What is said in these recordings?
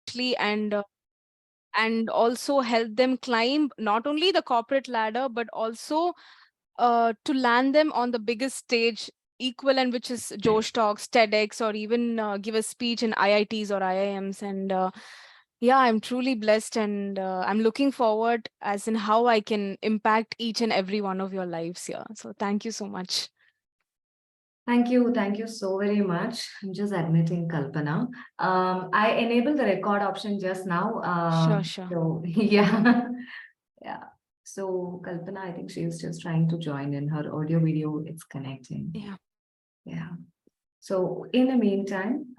swiftly and also help them climb not only the corporate ladder but also to land them on the biggest stage equivalent, which is Josh Talks, TEDx, or even give a speech in IITs or IIMs. And yeah, I'm truly blessed, and I'm looking forward as in how I can impact each and every one of your lives here. So thank you so much. Thank you. Thank you so very much. I'm just admitting, Kalpana. I enabled the record option just now. Sure. So yeah. Yeah. So Kalpana, I think she is just trying to join in. Her audio video, it's connecting. Yeah. Yeah. So in the meantime,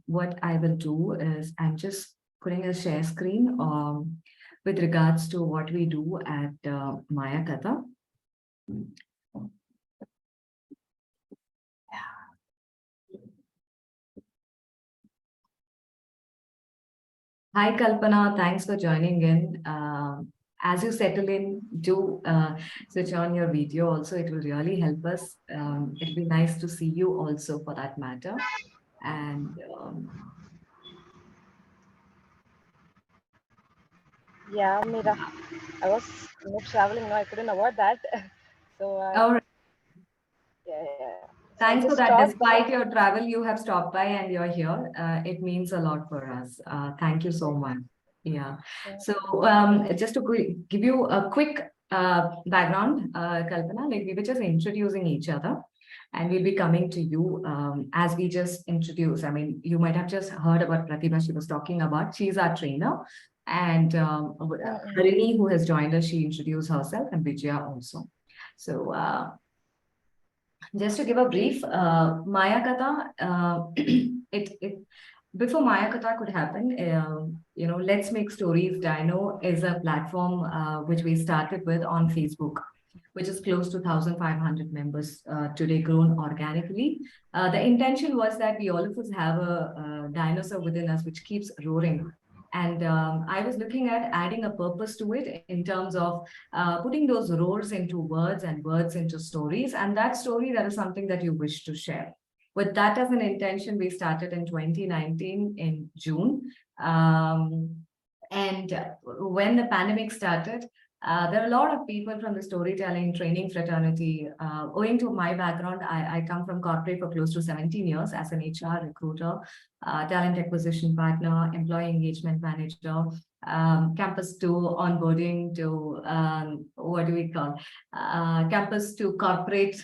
what I will do is I'm just putting a share screen with regards to what we do at Maya Katha. Hi, Kalpana. Thanks for joining in. As you settle in, do switch on your video also. It will really help us. It'll be nice to see you also for that matter. And Yeah, Mira. I was traveling. No, I couldn't avoid that. So all right. yeah. So I Thanks just for that. stopped by. Despite your travel, you have stopped by and you're here. It means a lot for us. Thank you so much. Yeah. So just to give you a quick background, Kalpana, like we were just introducing each other, and we'll be coming to you as we just introduce. I mean, you might have just heard about Prathiba. She was talking about. She's our trainer. And Harini, who has joined us, she introduced herself, and Vijaya also. So just to give a brief, Maya Katha, it before Maya Katha could happen, Let's Make Stories Dino is a platform which we started with on Facebook, which is close to 1,500 members today, grown organically. The intention was that we all of us have a dinosaur within us which keeps roaring. And I was looking at adding a purpose to it in terms of putting those roles into words and words into stories. And that story, that is something that you wish to share. With that as an intention, we started in 2019 in June. And when the pandemic started, there are a lot of people from the storytelling training fraternity. Owing to my background, I come from corporate for close to 17 years as an HR recruiter, talent acquisition partner, employee engagement manager, campus to onboarding to what do we call campus to corporate.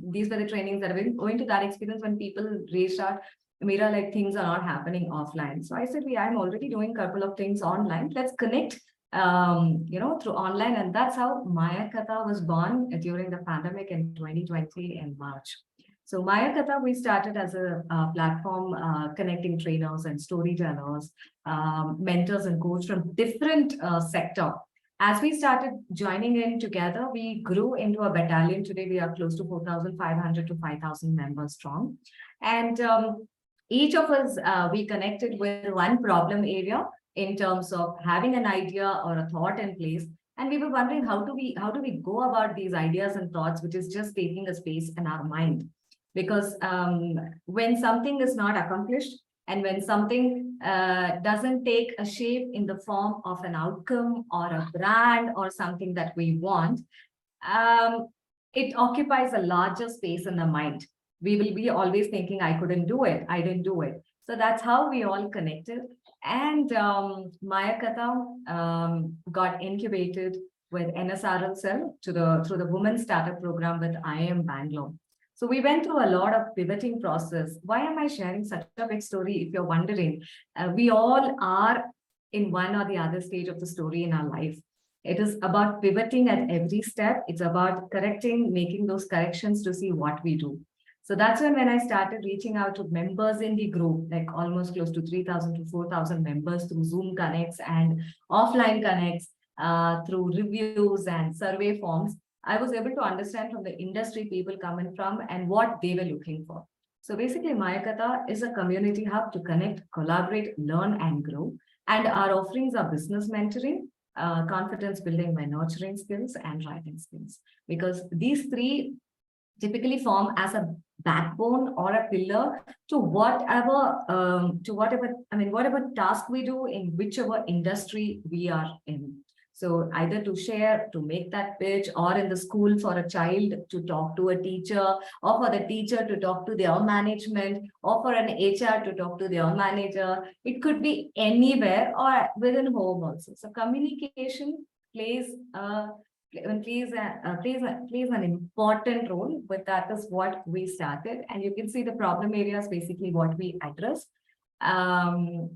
These were the trainings that have been going to that experience when people reached out. Mira, like things are not happening offline. So I said, I'm already doing a couple of things online. Let's connect through online. And that's how Maya Katha was born during the pandemic in 2020 in March. So Maya Katha, we started as a platform connecting trainers and storytellers, mentors and coaches from different sector. As we started joining in together, we grew into a battalion. Today, we are close to 4,500 to 5,000 members strong. And each of us, we connected with one problem area in terms of having an idea or a thought in place. And we were wondering how do we go about these ideas and thoughts, which is just taking a space in our mind. Because when something is not accomplished, and when something doesn't take a shape in the form of an outcome or a brand or something that we want, it occupies a larger space in the mind. We will be always thinking, I couldn't do it, I didn't do it. So that's how we all connected. And Maya Katha got incubated with NSRL Cell through the Women's Startup Program with IIM Bangalore. So we went through a lot of pivoting process. Why am I sharing such a big story? If you're wondering, we all are in one or the other stage of the story in our life. It is about pivoting at every step. It's about correcting, making those corrections to see what we do. So that's when I started reaching out to members in the group, like almost close to 3,000 to 4,000 members through Zoom connects and offline connects, through reviews and survey forms. I was able to understand from the industry people coming from and what they were looking for. So basically, Maya Katha is a community hub to connect, collaborate, learn, and grow. And our offerings are business mentoring, confidence building by nurturing skills, and writing skills. Because these three typically form as a backbone or a pillar to whatever task we do in whichever industry we are in. So either to share, to make that pitch, or in the school for a child to talk to a teacher, or for the teacher to talk to their management, or for an HR to talk to their manager. It could be anywhere or within home also. So communication plays plays an important role, but that is what we started. And you can see the problem areas basically what we address.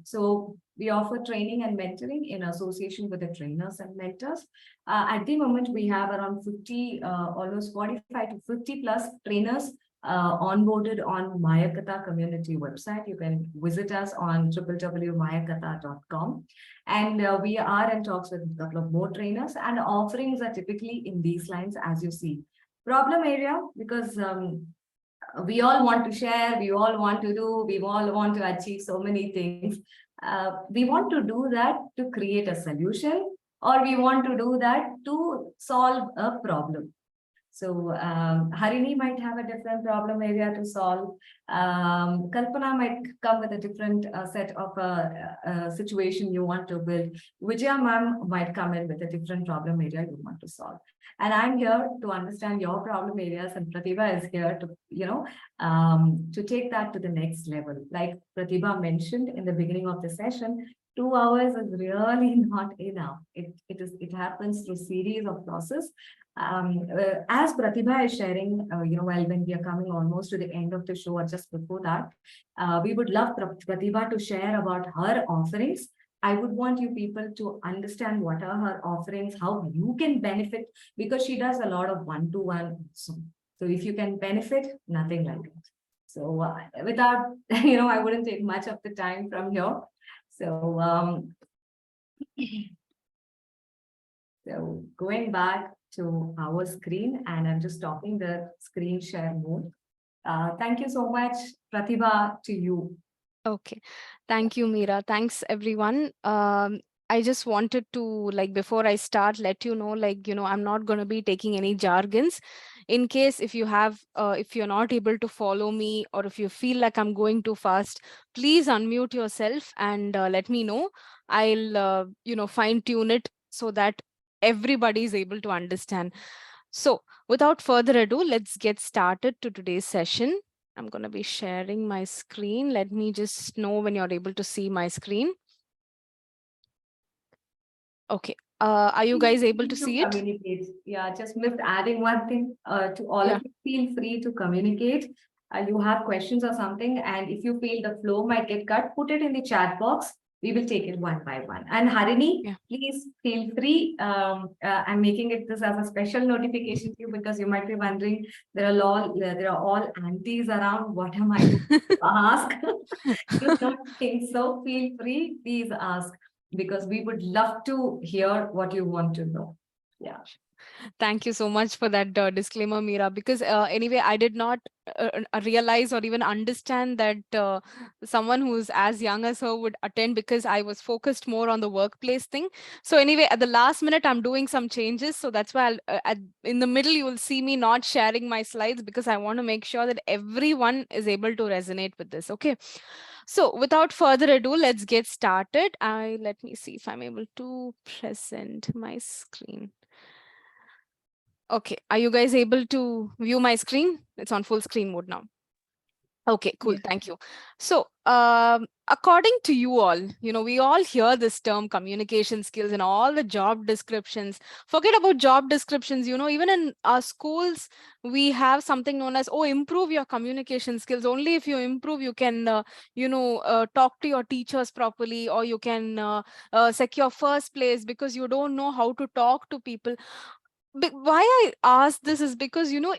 So we offer training and mentoring in association with the trainers and mentors. At the moment, we have around 50, almost 45 to 50 plus trainers onboarded on Mayakatha community website. You can visit us on www.mayakatha.com. And we are in talks with a couple of more trainers, and offerings are typically in these lines, as you see. Problem area, because we all want to share, we all want to do, we all want to achieve so many things. We want to do that to create a solution, or we want to do that to solve a problem. So Harini might have a different problem area to solve. Kalpana might come with a different set of situation you want to build. Vijaya ma'am might come in with a different problem area you want to solve. And I'm here to understand your problem areas, and Prathiba is here to, to take that to the next level. Like Prathiba mentioned in the beginning of the session, 2 hours is really not enough. It happens through series of process. As Pratibha is sharing, while when we are coming almost to the end of the show or just before that, we would love Pratibha to share about her offerings. I would want you people to understand what are her offerings, how you can benefit, because she does a lot of one-to-one. So if you can benefit, nothing like it. So without, I wouldn't take much of the time from here. So, so going back to our screen, and I'm just stopping the screen share mode. Thank you so much, Pratibha, to you. Okay. Thank you, Meera. Thanks, everyone. I just wanted to, like, before I start, let you know, I'm not going to be taking any jargons. In case if if you're not able to follow me, or if you feel like I'm going too fast, please unmute yourself and let me know. I'll, fine tune it so that everybody is able to understand. So without further ado, let's get started to today's session. I'm going to be sharing my screen. Let me just know when you're able to see my screen. Okay. Are you guys able to see it? Communicate. Yeah, just missed adding one thing to all Yeah. of you. Feel free to communicate. You have questions or something, and if you feel the flow might get cut, put it in the chat box. We will take it one by one. And Harini, Yeah. please feel free. I'm making it this as a special notification to you, because you might be wondering, there are all aunties around. What am I going to ask? Do not think so. Feel free. Please ask, because we would love to hear what you want to know. Yeah. Thank you so much for that disclaimer, Meera, because anyway, I did not realize or even understand that someone who's as young as her would attend, because I was focused more on the workplace thing. So anyway, at the last minute, I'm doing some changes. So that's why in the middle, you will see me not sharing my slides, because I want to make sure that everyone is able to resonate with this. Okay. So without further ado, let's get started. Let me see if I'm able to present my screen. Okay, are you guys able to view my screen? It's on full screen mode now. Okay, cool. Yeah. Thank you. So, according to you all, we all hear this term communication skills in all the job descriptions. Forget about job descriptions, even in our schools, we have something known as, oh, improve your communication skills. Only if you improve, you can, talk to your teachers properly, or you can secure first place, because you don't know how to talk to people. Why I ask this is because, even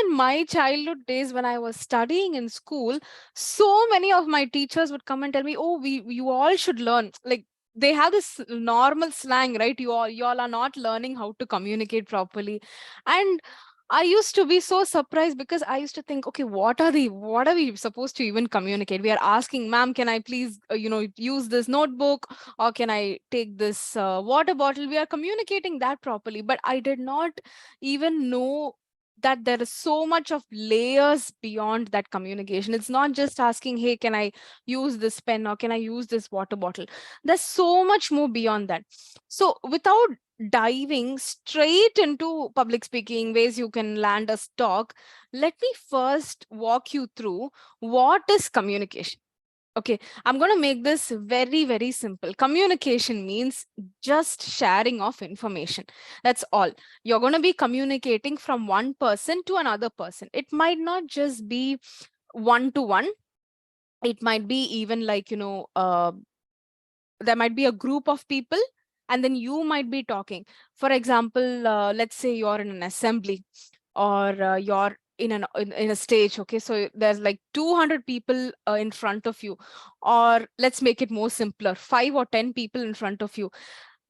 in my childhood days when I was studying in school, so many of my teachers would come and tell me, oh, you all should learn. Like, they have this normal slang, right? You all are not learning how to communicate properly. And I used to be so surprised, because I used to think, okay, what are we supposed to even communicate? We are asking, ma'am, can I please, use this notebook, or can I take this water bottle? We are communicating that properly, but I did not even know that there is so much of layers beyond that communication. It's not just asking, hey, can I use this pen, or can I use this water bottle? There's so much more beyond that. So without diving straight into public speaking, ways you can land a talk, let me first walk you through what is communication. Okay, I'm going to make this very, very simple. Communication means just sharing of information. That's all. You're going to be communicating from one person to another person. It might not just be one to one. It might be even like, there might be a group of people, and then you might be talking. For example, let's say you're in an assembly, or you're in a stage. Okay, so there's like 200 people in front of you, or let's make it more simpler, 5 or 10 people in front of you.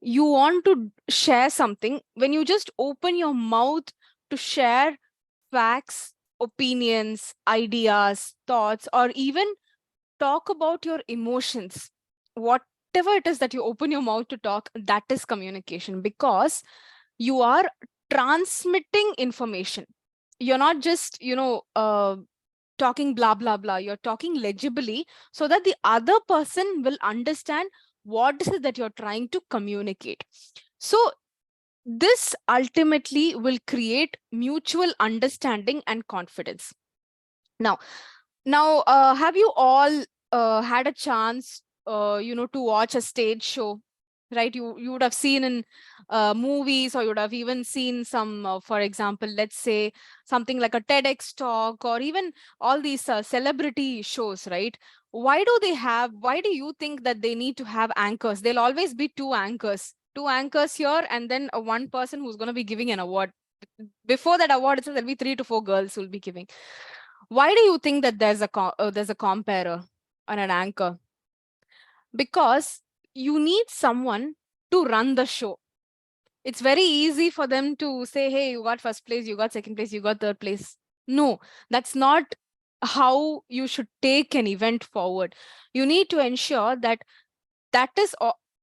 You want to share something. When you just open your mouth to share facts, opinions, ideas, thoughts, or even talk about your emotions, whatever it is that you open your mouth to talk, that is communication, because you are transmitting information. You're not just talking blah blah blah. You're talking legibly, so that the other person will understand what is it that you're trying to communicate. So this ultimately will create mutual understanding and confidence. Now, have you all had a chance, to watch a stage show, right? You would have seen in movies, or you would have even seen some, for example, let's say something like a TEDx talk, or even all these celebrity shows, right? Why do you think that they need to have anchors? There'll always be two anchors here, and then one person who's going to be giving an award. Before that award itself, there'll be 3 to 4 girls who will be giving. Why do you think that there's a comparer and an anchor? Because you need someone to run the show. It's very easy for them to say, hey, you got first place, you got second place, you got third place. No, that's not how you should take an event forward. You need to ensure that that is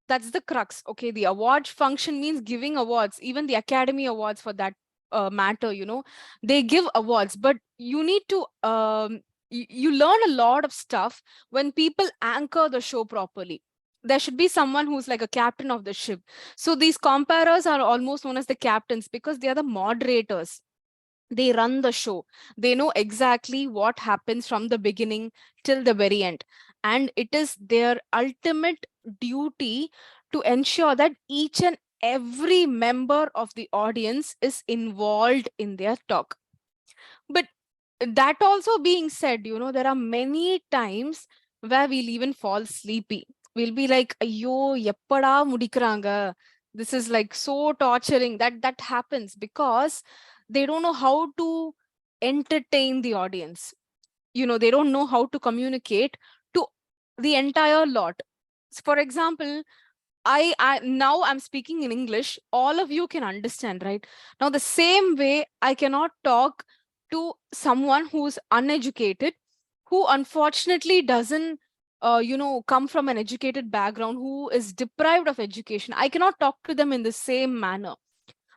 that's the crux. Okay, the award function means giving awards. Even the Academy Awards, for that matter, they give awards. But you need to you learn a lot of stuff when people anchor the show properly. There should be someone who's like a captain of the ship. So these comparers are almost known as the captains, because they are the moderators. They run the show. They know exactly what happens from the beginning till the very end. And it is their ultimate duty to ensure that each and every member of the audience is involved in their talk. But that also being said, there are many times where we'll even fall sleepy. We'll be like, "Ayyo, eppada mudikranga." This is like so torturing. That happens because they don't know how to entertain the audience. They don't know how to communicate to the entire lot. For example, I now I'm speaking in English, all of you can understand, right? Now, the same way, I cannot talk to someone who's uneducated, who unfortunately doesn't come from an educated background, who is deprived of education. I cannot talk to them in the same manner.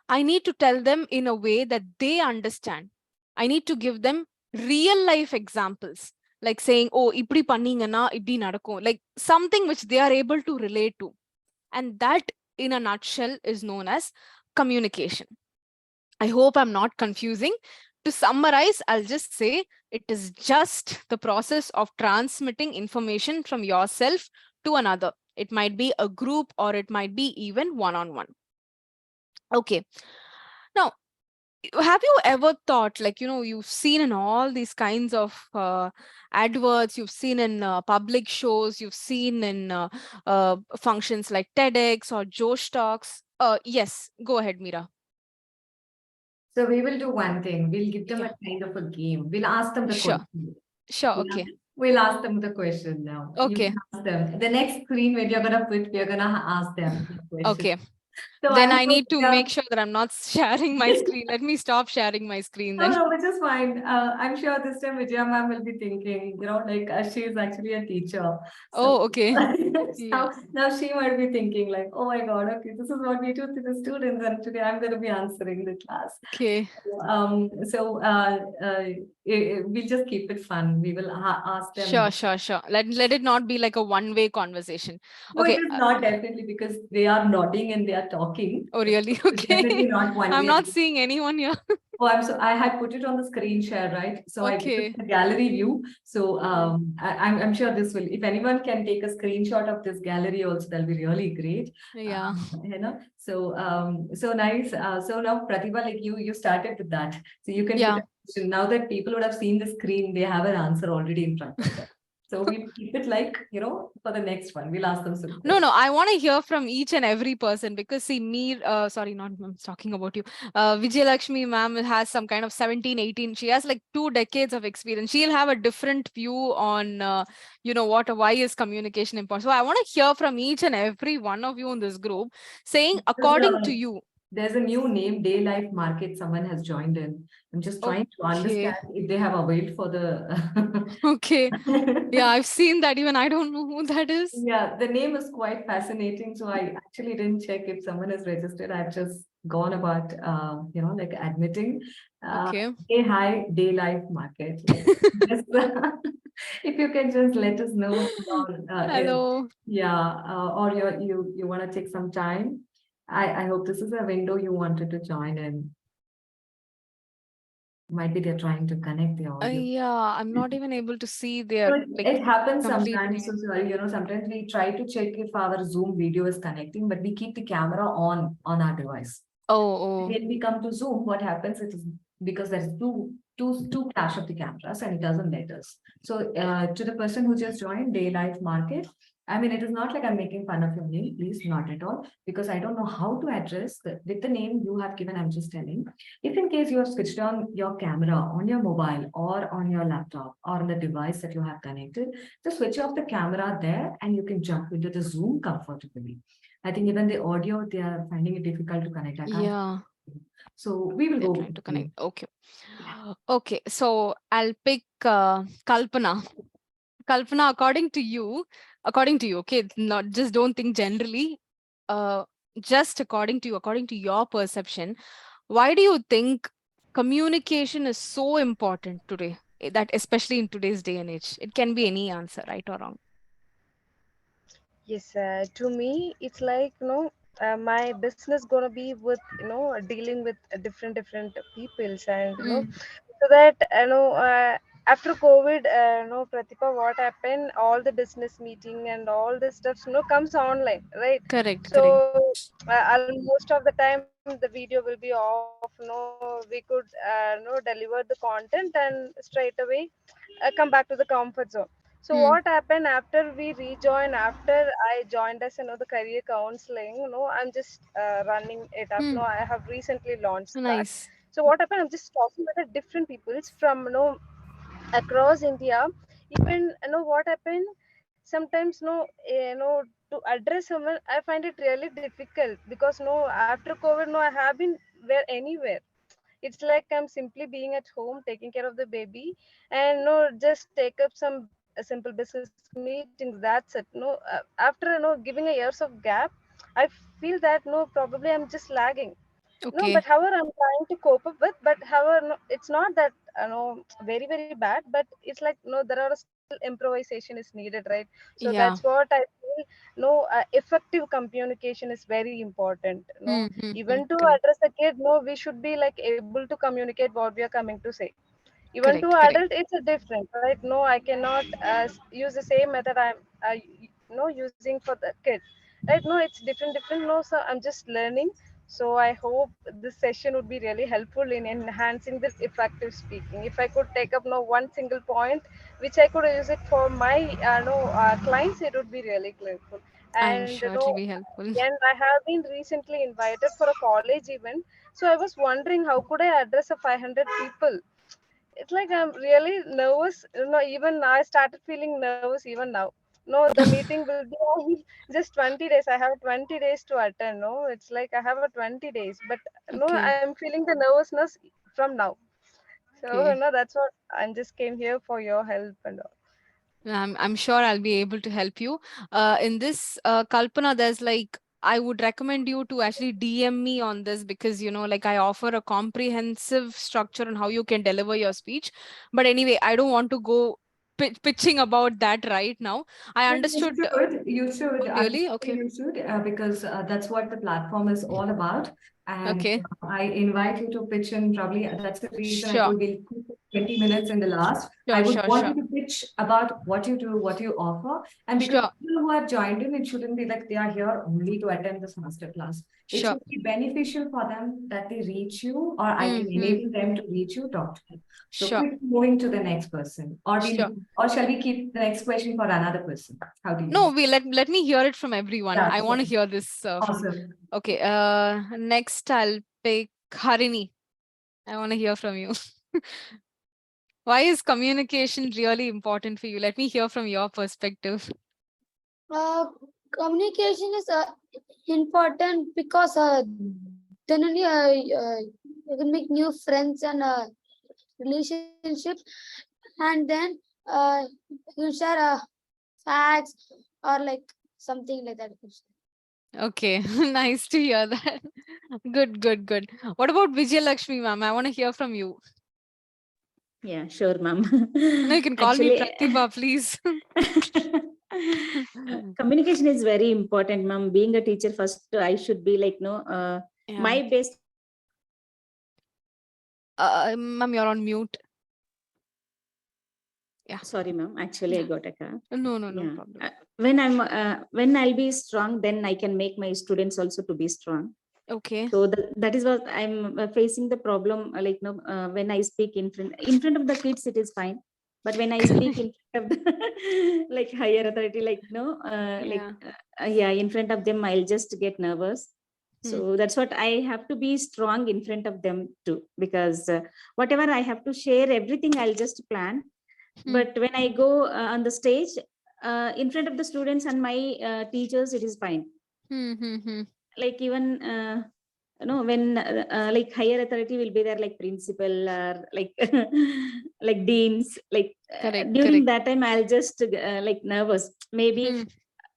I need to tell them in a way that they understand. I need to give them real life examples, like saying, oh, ipdi panningana ipdi nadakum, like something which they are able to relate to. And that, in a nutshell, is known as communication. I hope I'm not confusing. To summarize, I'll just say it is just the process of transmitting information from yourself to another. It might be a group, or it might be even one-on-one. Okay. Now, have you ever thought, like, you've seen in all these kinds of adverts, you've seen in public shows, you've seen in functions like TEDx or Josh Talks? Yes, go ahead, Mira. So we will do one thing. We'll give them Yeah, a kind of a game. We'll ask them the sure, question. sure. Yeah. Okay, We'll ask them the question now. You okay, can ask them. The next screen where you're gonna put, we're gonna ask them the question. okay. So Then I'm I sure, need to yeah. make sure that I'm not sharing my screen. Let me stop sharing my screen No, then. no, which is fine. I'm sure this time Vijaya ma'am will be thinking, like she is actually a teacher. So Oh, okay. Yeah. now she might be thinking like, oh my God, okay, this is what we do to the students, and today I'm going to be answering the class. Okay. So we'll just keep it fun. We will ask them. Sure, sure, sure. Let it not be like a one-way conversation. No, it Okay. is not definitely because they are nodding and they are talking. Oh, So really? it's Okay. definitely not one I'm way. not seeing anyone here. Oh, I had put it on the screen share, right? So I this is Okay. the gallery view. So Mm. I'm sure this will, if anyone can take a screenshot of this gallery also, that'll be really great. Yeah. So nice. So now Pratibha, like you started with that. So you can put Yeah. a question. Now that people would have seen the screen, they have an answer already in front of them. So we'll keep it like, for the next one. We'll ask them some No, no, questions. I want to hear from each and every person because see, me, sorry, not I'm talking about you. Vijay Lakshmi ma'am has some kind of 17, 18. She has like 2 decades of experience. She'll have a different view on, why is communication important. So I want to hear from each and every one of you in this group saying, There's according to you. there's a new name, Day Life Market, someone has joined in. I'm just trying to Okay. understand if they have availed for the. Okay. Yeah, I've seen that. Even I don't know who that is. Yeah, the name is quite fascinating. So I actually didn't check if someone is registered. I've just gone about, like admitting. Uh, Okay. Hey, hi, Day Life Market. Like, just, if you can just let us know, Hello. or you want to take some time. I hope this is a window you wanted to join in. Might be they're trying to connect the audio. Yeah, I'm not even able to see So their like it happens complete sometimes. So name. sorry, sometimes we try to check if our Zoom video is connecting, but we keep the camera on our device. Oh, oh. When we come to Zoom, what happens? It is because there's two clash of the cameras and it doesn't let us. So to the person who just joined Day Life Market, I mean, it is not like I'm making fun of your name, please, not at all, because I don't know how to address with the name you have given. I'm just telling. If in case you have switched on your camera on your mobile or on your laptop or on the device that you have connected, just switch off the camera there and you can jump into the Zoom comfortably. I think even the audio, they are finding it difficult to connect. I can't. Yeah, So we will they're go trying with to connect. you. Okay. Yeah. Okay, so I'll pick Kalpana. Kalpana, according to you, okay, not just don't think generally. Uh, just according to your perception, why do you think communication is so important today? That especially in today's day and age, it can be any answer, right or wrong. Yes, to me, it's like my business gonna be with dealing with different peoples, and Mm, so that after COVID, Pratibha, what happened? All the business meeting and all this stuff comes online, right? correct, So correct. most of the time the video will be off. We could deliver the content and straight away come back to the comfort zone. So what Mm, happened after we rejoined, after I joined as the career counseling, I'm just running it up. mm, I have recently launched that. nice. So what happened? I'm just talking with the different peoples from across India. Even what happened. Sometimes to address someone, I find it really difficult because after COVID, I have been where anywhere. It's like I'm simply being at home taking care of the baby, and just take up some simple business meetings. That's it. After giving a years of gap, I feel that probably I'm just lagging. No, but Okay. however, I'm trying to cope up with. But however, no, it's not that very bad. But it's like there are still improvisation is needed, right? So that's Yeah. what I feel. Effective communication is very important. Mm, mm, mm, Even to correct, address a kid, we should be like able to communicate what we are coming to say. Even to correct, correct. adult, it's a different, right? No, I cannot use the same method I'm using for the kid, right? No, it's different. No, so I'm just learning. So I hope this session would be really helpful in enhancing this effective speaking. If I could take up one single point which I could use it for my clients, it would be really grateful. I'm And sure it'll be helpful. and I have been recently invited for a college event. So I was wondering how could I address a 500 people. It's like I'm really nervous. Even I started feeling nervous even now. No, the meeting will be on just 20 days. I have 20 days to attend. No, it's like I have a 20 days, but no, Okay. I'm feeling the nervousness from now. So Okay. no, that's what I just came here for your help and all. I'm sure I'll be able to help you. In this, Kalpana, there's like, I would recommend you to actually DM me on this because, like I offer a comprehensive structure on how you can deliver your speech. But anyway, I don't want to go pitching about that right now. I No, understood. you should, Oh, I would really? say Okay. you should, because that's what the platform is all about. And Okay. I invite you to pitch in probably, that's the reason I Sure. told you 20 minutes in the last. I Sure, would sure, want you sure. to pitch about what you do, what you offer. And because Sure, people who have joined in, it shouldn't be like they are here only to attend this masterclass. It sure. should be beneficial for them that they reach you, or I can Mm-hmm. enable them to reach you, talk to you. So Sure, quick moving to the next person, sure. or shall we keep the next question for another person? How do you? No, let me hear it from everyone. Yeah, I want sure. to hear this from. Awesome. Okay. Next I'll pick Harini. I want to hear from you. Why is communication really important for you? Let me hear from your perspective. Uh, Communication is important because then only you can make new friends and relationships, and then you share facts or like something like that. Okay, nice to hear that. Good, good, good. What about Vijay Lakshmi, ma'am? I want to hear from you. Yeah, sure, ma'am. No, you can call me Actually, Prathiba, please. communication is very important, ma'am. Being a teacher, first I should be like, no, Yeah. my best. Ma'am, you're on mute. Yeah. Sorry, ma'am. Actually, I Yeah. got a car. No, no, no Yeah. problem. When I'll be strong, then I can make my students also to be strong. Okay. So that is what I'm facing the problem. Like, no, when I speak in front of the kids, it is fine. But when I speak in front of the like higher authority, like no, Yeah. yeah, in front of them, I'll just get nervous. Hmm. So that's what I have to be strong in front of them too, because whatever I have to share, everything I'll just plan. Hmm. But when I go on the stage, in front of the students and my teachers, it is fine. Hmm. Hmm. Hmm. Like even when like higher authority will be there, like principal or like like deans, like Correct. during Correct. that time I'll just like nervous. Maybe Hmm.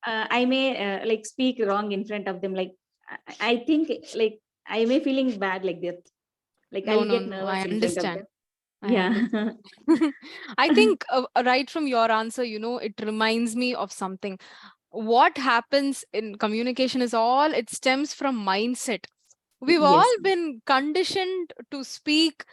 I may like speak wrong in front of them, like I think like I may feeling bad like that, like No, I'll no, get no. I nervous in front of them. understand. I Yeah. understand. I think right from your answer, it reminds me of something. What happens in communication is all, it stems from mindset. We've all Yes, been conditioned to speak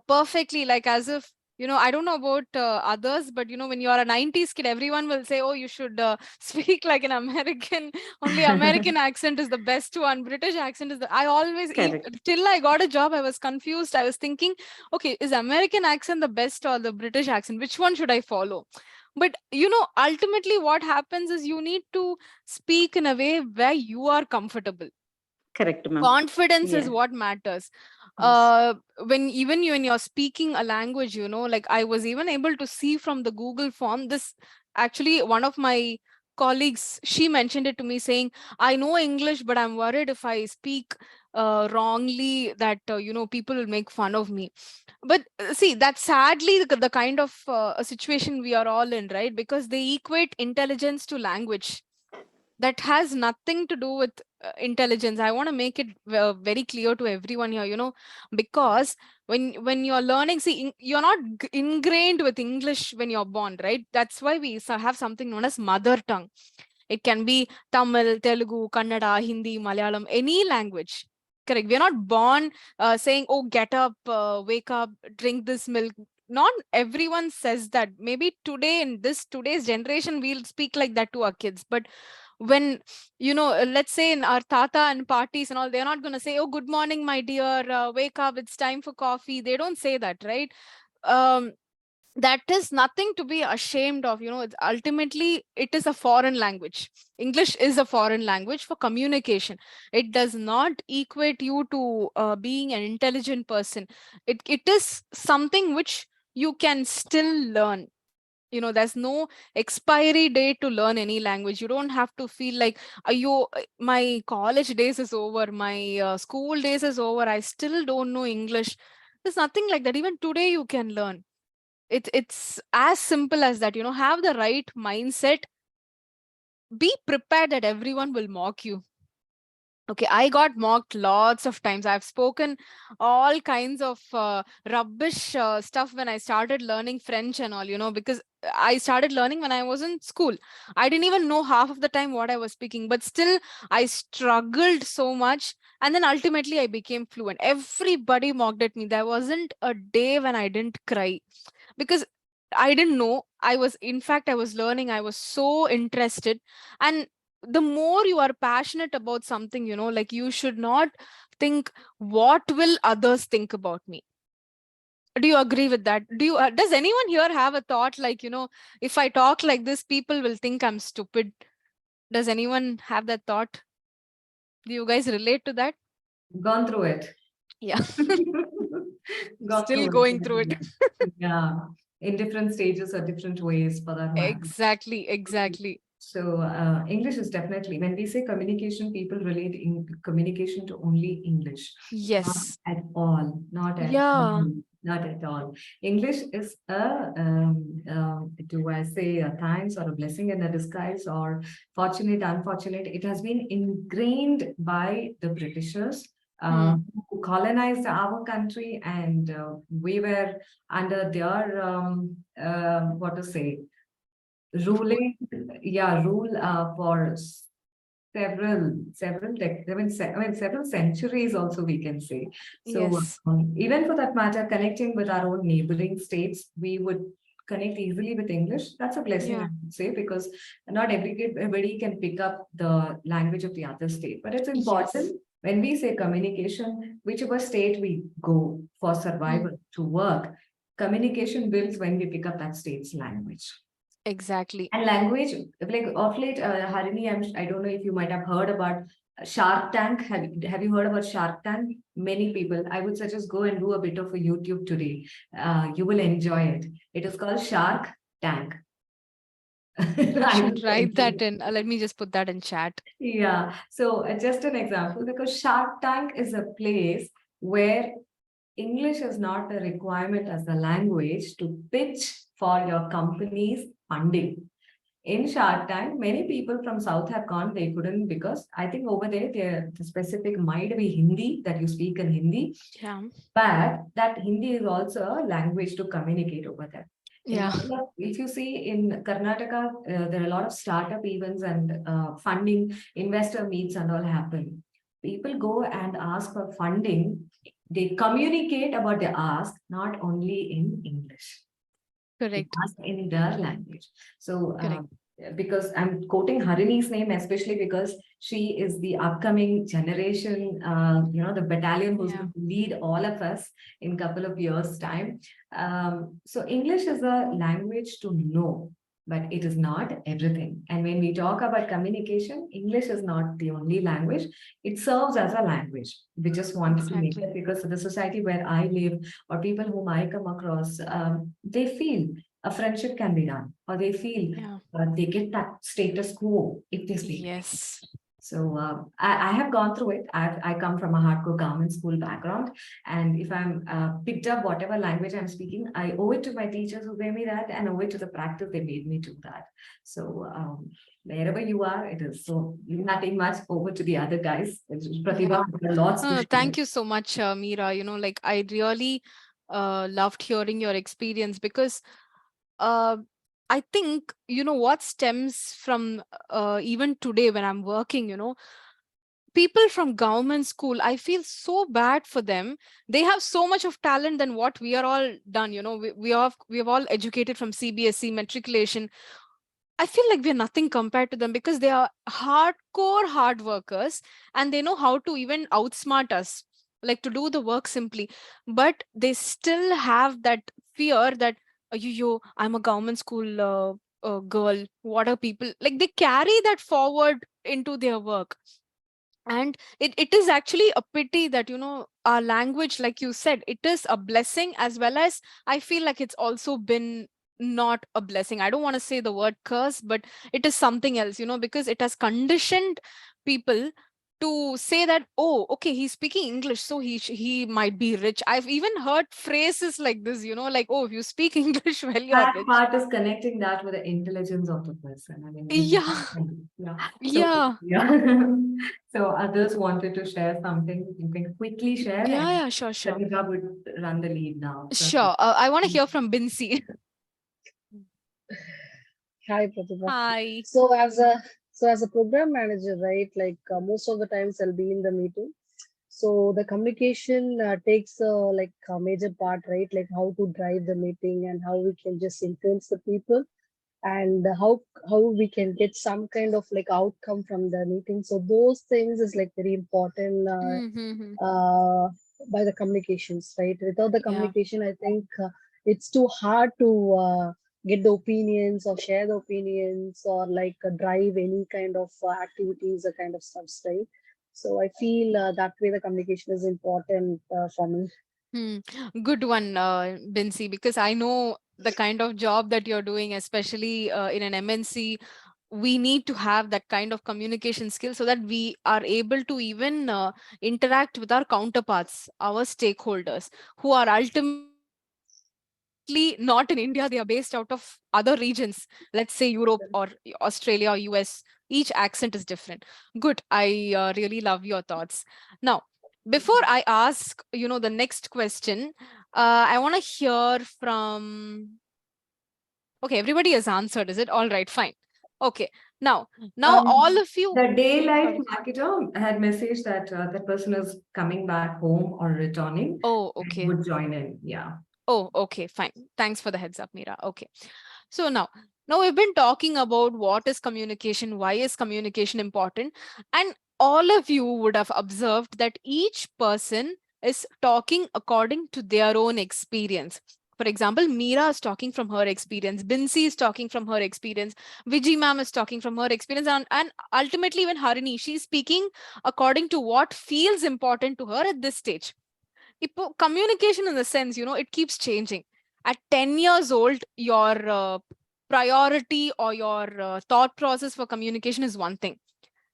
perfectly, like as if, I don't know about others, but when you're a 90s kid, everyone will say, oh, you should speak like an American. Only American accent is the best one. British accent is I always, correct. till I got a job, I was confused. I was thinking, okay, is American accent the best or the British accent? Which one should I follow? But ultimately what happens is you need to speak in a way where you are comfortable. Correct, ma'am. Confidence is Yeah. what matters. Yes. When you're speaking a language, like I was even able to see from the Google form this. Actually, one of my colleagues, she mentioned it to me saying, I know English, but I'm worried if I speak wrongly that people will make fun of me. But see, that's sadly the kind of a situation we are all in, right? Because they equate intelligence to language. That has nothing to do with intelligence. I want to make it very clear to everyone here, because when you're learning, see, you're not ingrained with English when you're born, right? That's why we have something known as mother tongue. It can be Tamil, Telugu, Kannada, Hindi, Malayalam, any language. Correct. We're not born saying, oh, get up, wake up, drink this milk. Not everyone says that. Maybe today, in this today's generation, we'll speak like that to our kids. But when, let's say in our tata and parties and all, they're not going to say, oh, good morning, my dear, wake up, it's time for coffee. They don't say that, right? um, that is nothing to be ashamed of. Ultimately it is a foreign language. English is a foreign language for communication. It does not equate you to being an intelligent person. It is something which you can still learn. There's no expiry date to learn any language. You don't have to feel like, you my college days is over, my school days is over, I still don't know English. There's nothing like that. Even today you can learn. It's as simple as that. Have the right mindset. Be prepared that everyone will mock you. Okay, I got mocked lots of times. I've spoken all kinds of rubbish stuff when I started learning French and all, because I started learning when I was in school. I didn't even know half of the time what I was speaking, but still I struggled so much. And then ultimately I became fluent. Everybody mocked at me. There wasn't a day when I didn't cry because I didn't know. In fact, I was learning. I was so interested. And the more you are passionate about something, like you should not think, what will others think about me? Do you agree with that? Does anyone here have a thought like, if I talk like this, people will think I'm stupid? Does anyone have that thought? Do you guys relate to that? Gone through it. Yeah. Got Still through going it. through it. Yeah, in different stages or different ways for that matter. Exactly. So English is definitely, when we say communication, people relate in communication to only English. Not Yes. at all. Not at Yeah. all. Not at all. English is do I say a thanks or a blessing in a disguise or fortunate, unfortunate? It has been ingrained by the Britishers Hmm. who colonized our country, and we were under their what to say, Rule. ruling, yeah, rule for I mean, several centuries also we can say. So Yes. even for that matter, connecting with our own neighboring states, we would connect easily with English. That's a blessing, I Yeah. would say, because not everybody can pick up the language of the other state. But it's Yes. important when we say communication, whichever state we go for Hmm. survival to work, communication builds when we pick up that state's language. Exactly. And language, like of late, Harini, I don't know if you might have heard about Shark Tank. Have you heard about Shark Tank? Many people, I would suggest go and do a bit of a YouTube today. You will enjoy it. It is called Shark Tank. I I should will write send you. that in. Let me just put that in chat. Yeah. So just an example, because Shark Tank is a place where English is not a requirement as a language to pitch for your company's funding. In Shark Tank, many people from South have gone. They couldn't because I think over there, the specific might be Hindi that you speak in Hindi, Yeah. but that Hindi is also a language to communicate over there. In Yeah. if you see in Karnataka, there are a lot of startup events and funding, investor meets and all happen. People go and ask for funding. They communicate about the ask, not only in English. It Correct. asked in their language. So, Correct. because I'm quoting Harini's name, especially because she is the upcoming generation, the battalion who's Yeah. going to lead all of us in a couple of years' time. So, English is a language to know, but it is not everything. And when we talk about communication, English is not the only language. It serves as a language. We just wanted to make Exactly. it because the society where I live or people whom I come across, they feel a friendship can be done, or they feel Yeah. they get that status quo if they speak. Yes. So I have gone through it. I come from a hardcore government school background, and if I'm picked up whatever language I'm speaking, I owe it to my teachers who gave me that, and owe it to the practice they made me do that. So wherever you are, it is. So nothing much. Over to the other guys. Yeah. Prathiba, lots to share. Thank you so much, Meera. Like I really loved hearing your experience because uh, I think, what stems from even today when I'm working, people from government school, I feel so bad for them. They have so much of talent than what we are all done. We have all educated from CBSE matriculation. I feel like we're nothing compared to them because they are hardcore hard workers and they know how to even outsmart us, like to do the work simply. But they still have that fear that, yo, I'm a government school girl. What are people like? They carry that forward into their work. And it is actually a pity that, our language, like you said, it is a blessing as well as I feel like it's also been not a blessing. I don't want to say the word curse, but it is something else, because it has conditioned people to say that, oh, okay, he's speaking English, so he might be rich. I've even heard phrases like this, like, oh, if you speak English well, you're That rich. part is connecting that with the intelligence of the person. I mean, Yeah. yeah. So, Yeah. yeah. So others wanted to share something. You can quickly share, Yeah, and yeah, sure. Prathiba would run the lead now. Sure. I want to hear from Binsi. Hi, Prathiba. Hi. So as a program manager, right? Like most of the times I'll be in the meeting. So the communication takes like a major part, right? Like how to drive the meeting and how we can just influence the people and how we can get some kind of like outcome from the meeting. So those things is like very important Mm-hmm. by the communications, right? Without the Yeah. communication, I think it's too hard to get the opinions or share the opinions or like drive any kind of activities or kind of stuffs, right? So I feel that way the communication is important for me. Hmm. Good one, Binsi, because I know the kind of job that you're doing, especially in an MNC. We need to have that kind of communication skill so that we are able to even interact with our counterparts, our stakeholders, who are ultimately not in India. They are based out of other regions, let's say Europe or Australia or US. Each accent is different. Good. I really love your thoughts. Now, before I ask, the next question, I want to hear from. Okay, everybody has answered. Is it all right? Fine. Okay. Now all Um, of you. the daylight Sorry. marketer had messaged that that person is coming back home or returning Oh, and okay. would join in. Yeah. Oh, okay, fine. Thanks for the heads up, Mira. Okay. So now we've been talking about what is communication, why is communication important, and all of you would have observed that each person is talking according to their own experience. For example, Mira is talking from her experience, Binsi is talking from her experience, Viji ma'am is talking from her experience, and ultimately even Harini, she's speaking according to what feels important to her at this stage. Communication in the sense, it keeps changing. At 10 years old, your priority or your thought process for communication is one thing.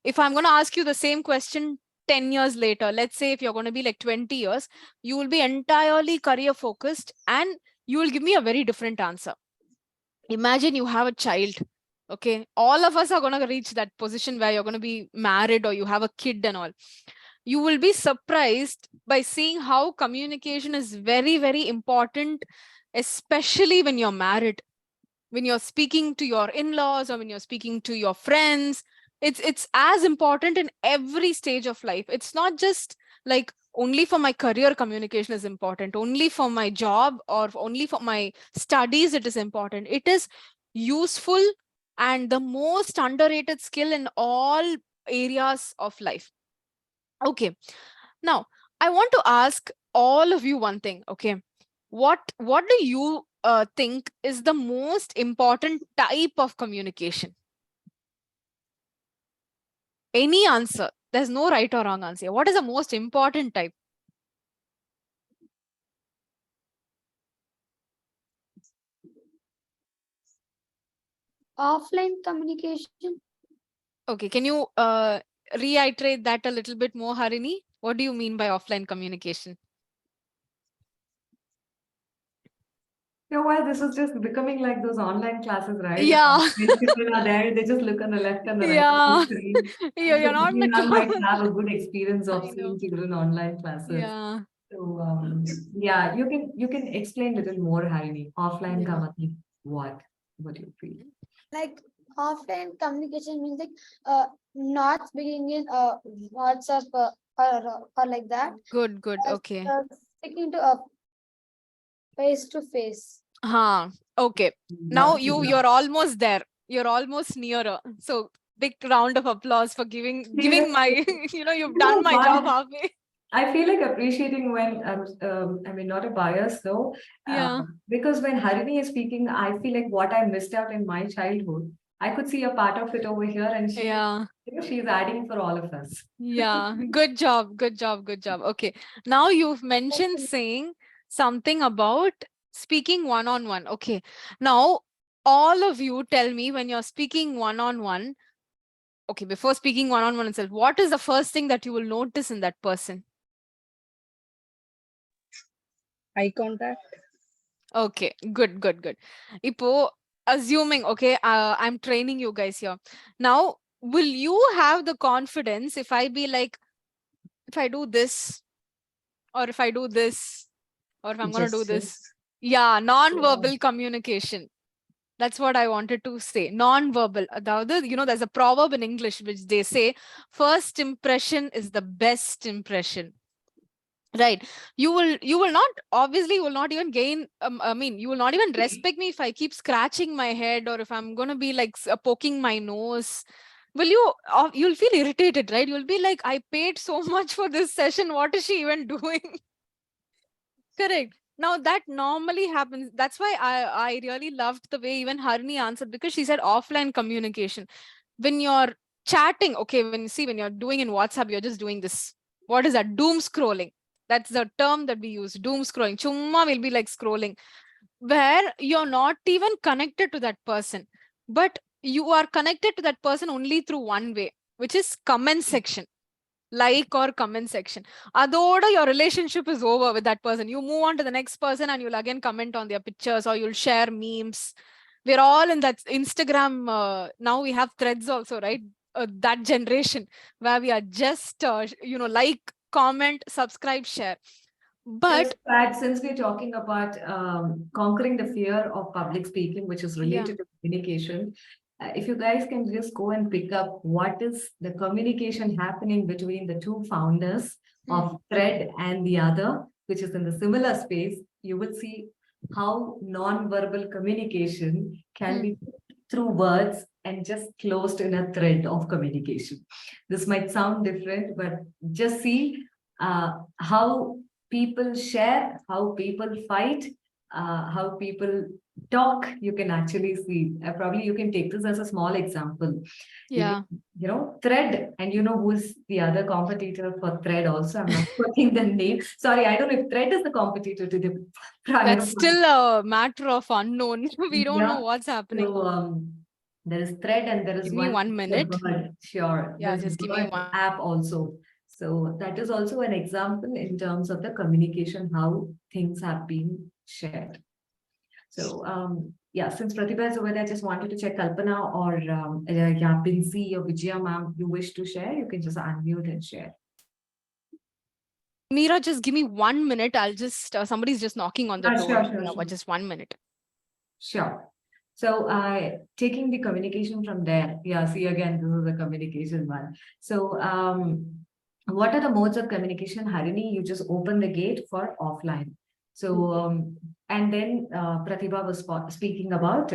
If I'm going to ask you the same question 10 years later, let's say if you're going to be like 20 years, you will be entirely career focused and you will give me a very different answer. Imagine you have a child. Okay, all of us are going to reach that position where you're going to be married or you have a kid and all. You will be surprised by seeing how communication is very, very important, especially when you're married, when you're speaking to your in-laws or when you're speaking to your friends. It's as important in every stage of life. It's not just like only for my career communication is important, only for my job or only for my studies it is important. It is useful and the most underrated skill in all areas of life. Okay, now I want to ask all of you one thing. Okay, what do you think is the most important type of communication? Any answer. There's no right or wrong answer. What is the most important type? Offline communication. Okay, can you reiterate that a little bit more, Harini? What do you mean by offline communication? Well, this is just becoming like those online classes, right? Yeah. When people are there, they just look on the left and the right of the Yeah. screen. You're So not in the everyone class. might have a good experience of I seeing know. children online classes. Yeah. So yeah, you can explain a little more, Harini. Offline ka Yeah. matlab what? What do you feel? Like offline communication means like not speaking in WhatsApp or like that. Good. Uh, Okay. Speaking to face to face. Huh. Okay. Now Love to you're almost there. You're almost nearer. So big round of applause for giving my Seriously. you've You know done my job what? halfway. I feel like appreciating when I mean, not a bias though, Yeah. because when Harini is speaking, I feel like what I missed out in my childhood, I could see a part of it over here, and Yeah. she's adding for all of us. Yeah. Good job. Good job. Okay. Now you've mentioned saying something about speaking one on one. Okay. Now all of you tell me when you're speaking one-on-one, okay, before speaking one-on-one itself, what is the first thing that you will notice in that person? Eye contact. Okay, good, good, good. Ipo, assuming, okay, I'm training you guys here. Now, will you have the confidence if I be like, if I do this, or if I do this, or if I'm going to do this? Gestures. Yeah, non-verbal communication. That's what I wanted to say. Non-verbal. There's a proverb in English which they say, first impression is the best impression. Right. You will not, obviously you will not even gain, I mean, you will not even respect me if I keep scratching my head, or if I'm going to be like poking my nose. Will you, you'll feel irritated, right? You'll be like, I paid so much for this session. What is she even doing? Correct. Now that normally happens. That's why I really loved the way even Harini answered, because she said offline communication. When you're chatting, okay, when you're doing in WhatsApp, you're just doing this. What is that? Doom scrolling. That's the term that we use. Doom scrolling. Chumma will be like scrolling, where you're not even connected to that person, but you are connected to that person only through one way, which is comment section, like or comment section. Adoda, your relationship is over with that person. You move on to the next person and you'll again comment on their pictures, or you'll share memes. We're all in that Instagram. Now we have threads also, right? That generation where we are just, like, comment, subscribe, share. Just But that since we're talking about conquering the fear of public speaking, which is yeah, related to communication, if you guys can just go and pick up what is the communication happening between the two founders of Thread and the other, which is in the similar space, you will see how non-verbal communication can be put through words and just closed in a thread of communication. This might sound different, but just see how people share, how people fight, how people talk. You can actually see. Probably you can take this as a small example. You yeah. can, Thread, and you know who's the other competitor for Thread also. I'm not quoting the name. Sorry, I don't know if Thread is the competitor to the prior That's one. still a matter of unknown. We don't know Yeah. what's happening. So there is Thread and there is Give me one, one the minute. Bird. Sure, Yeah, there's just give me Bird one. app also. So that is also an example in terms of the communication, how things have been shared. So yeah, since Prathiba is over there, I just wanted to check Kalpana or yeah, Binsi or Vijaya ma'am, you wish to share, you can just unmute and share. Meera, just give me 1 minute. I'll just, somebody's just knocking on the door. Sure, sure, Yeah, sure. just 1 minute. Sure. So taking the communication from there, yeah, see again, this is the communication one. So what are the modes of communication, Harini? You just open the gate for offline. So and then Pratibha was speaking about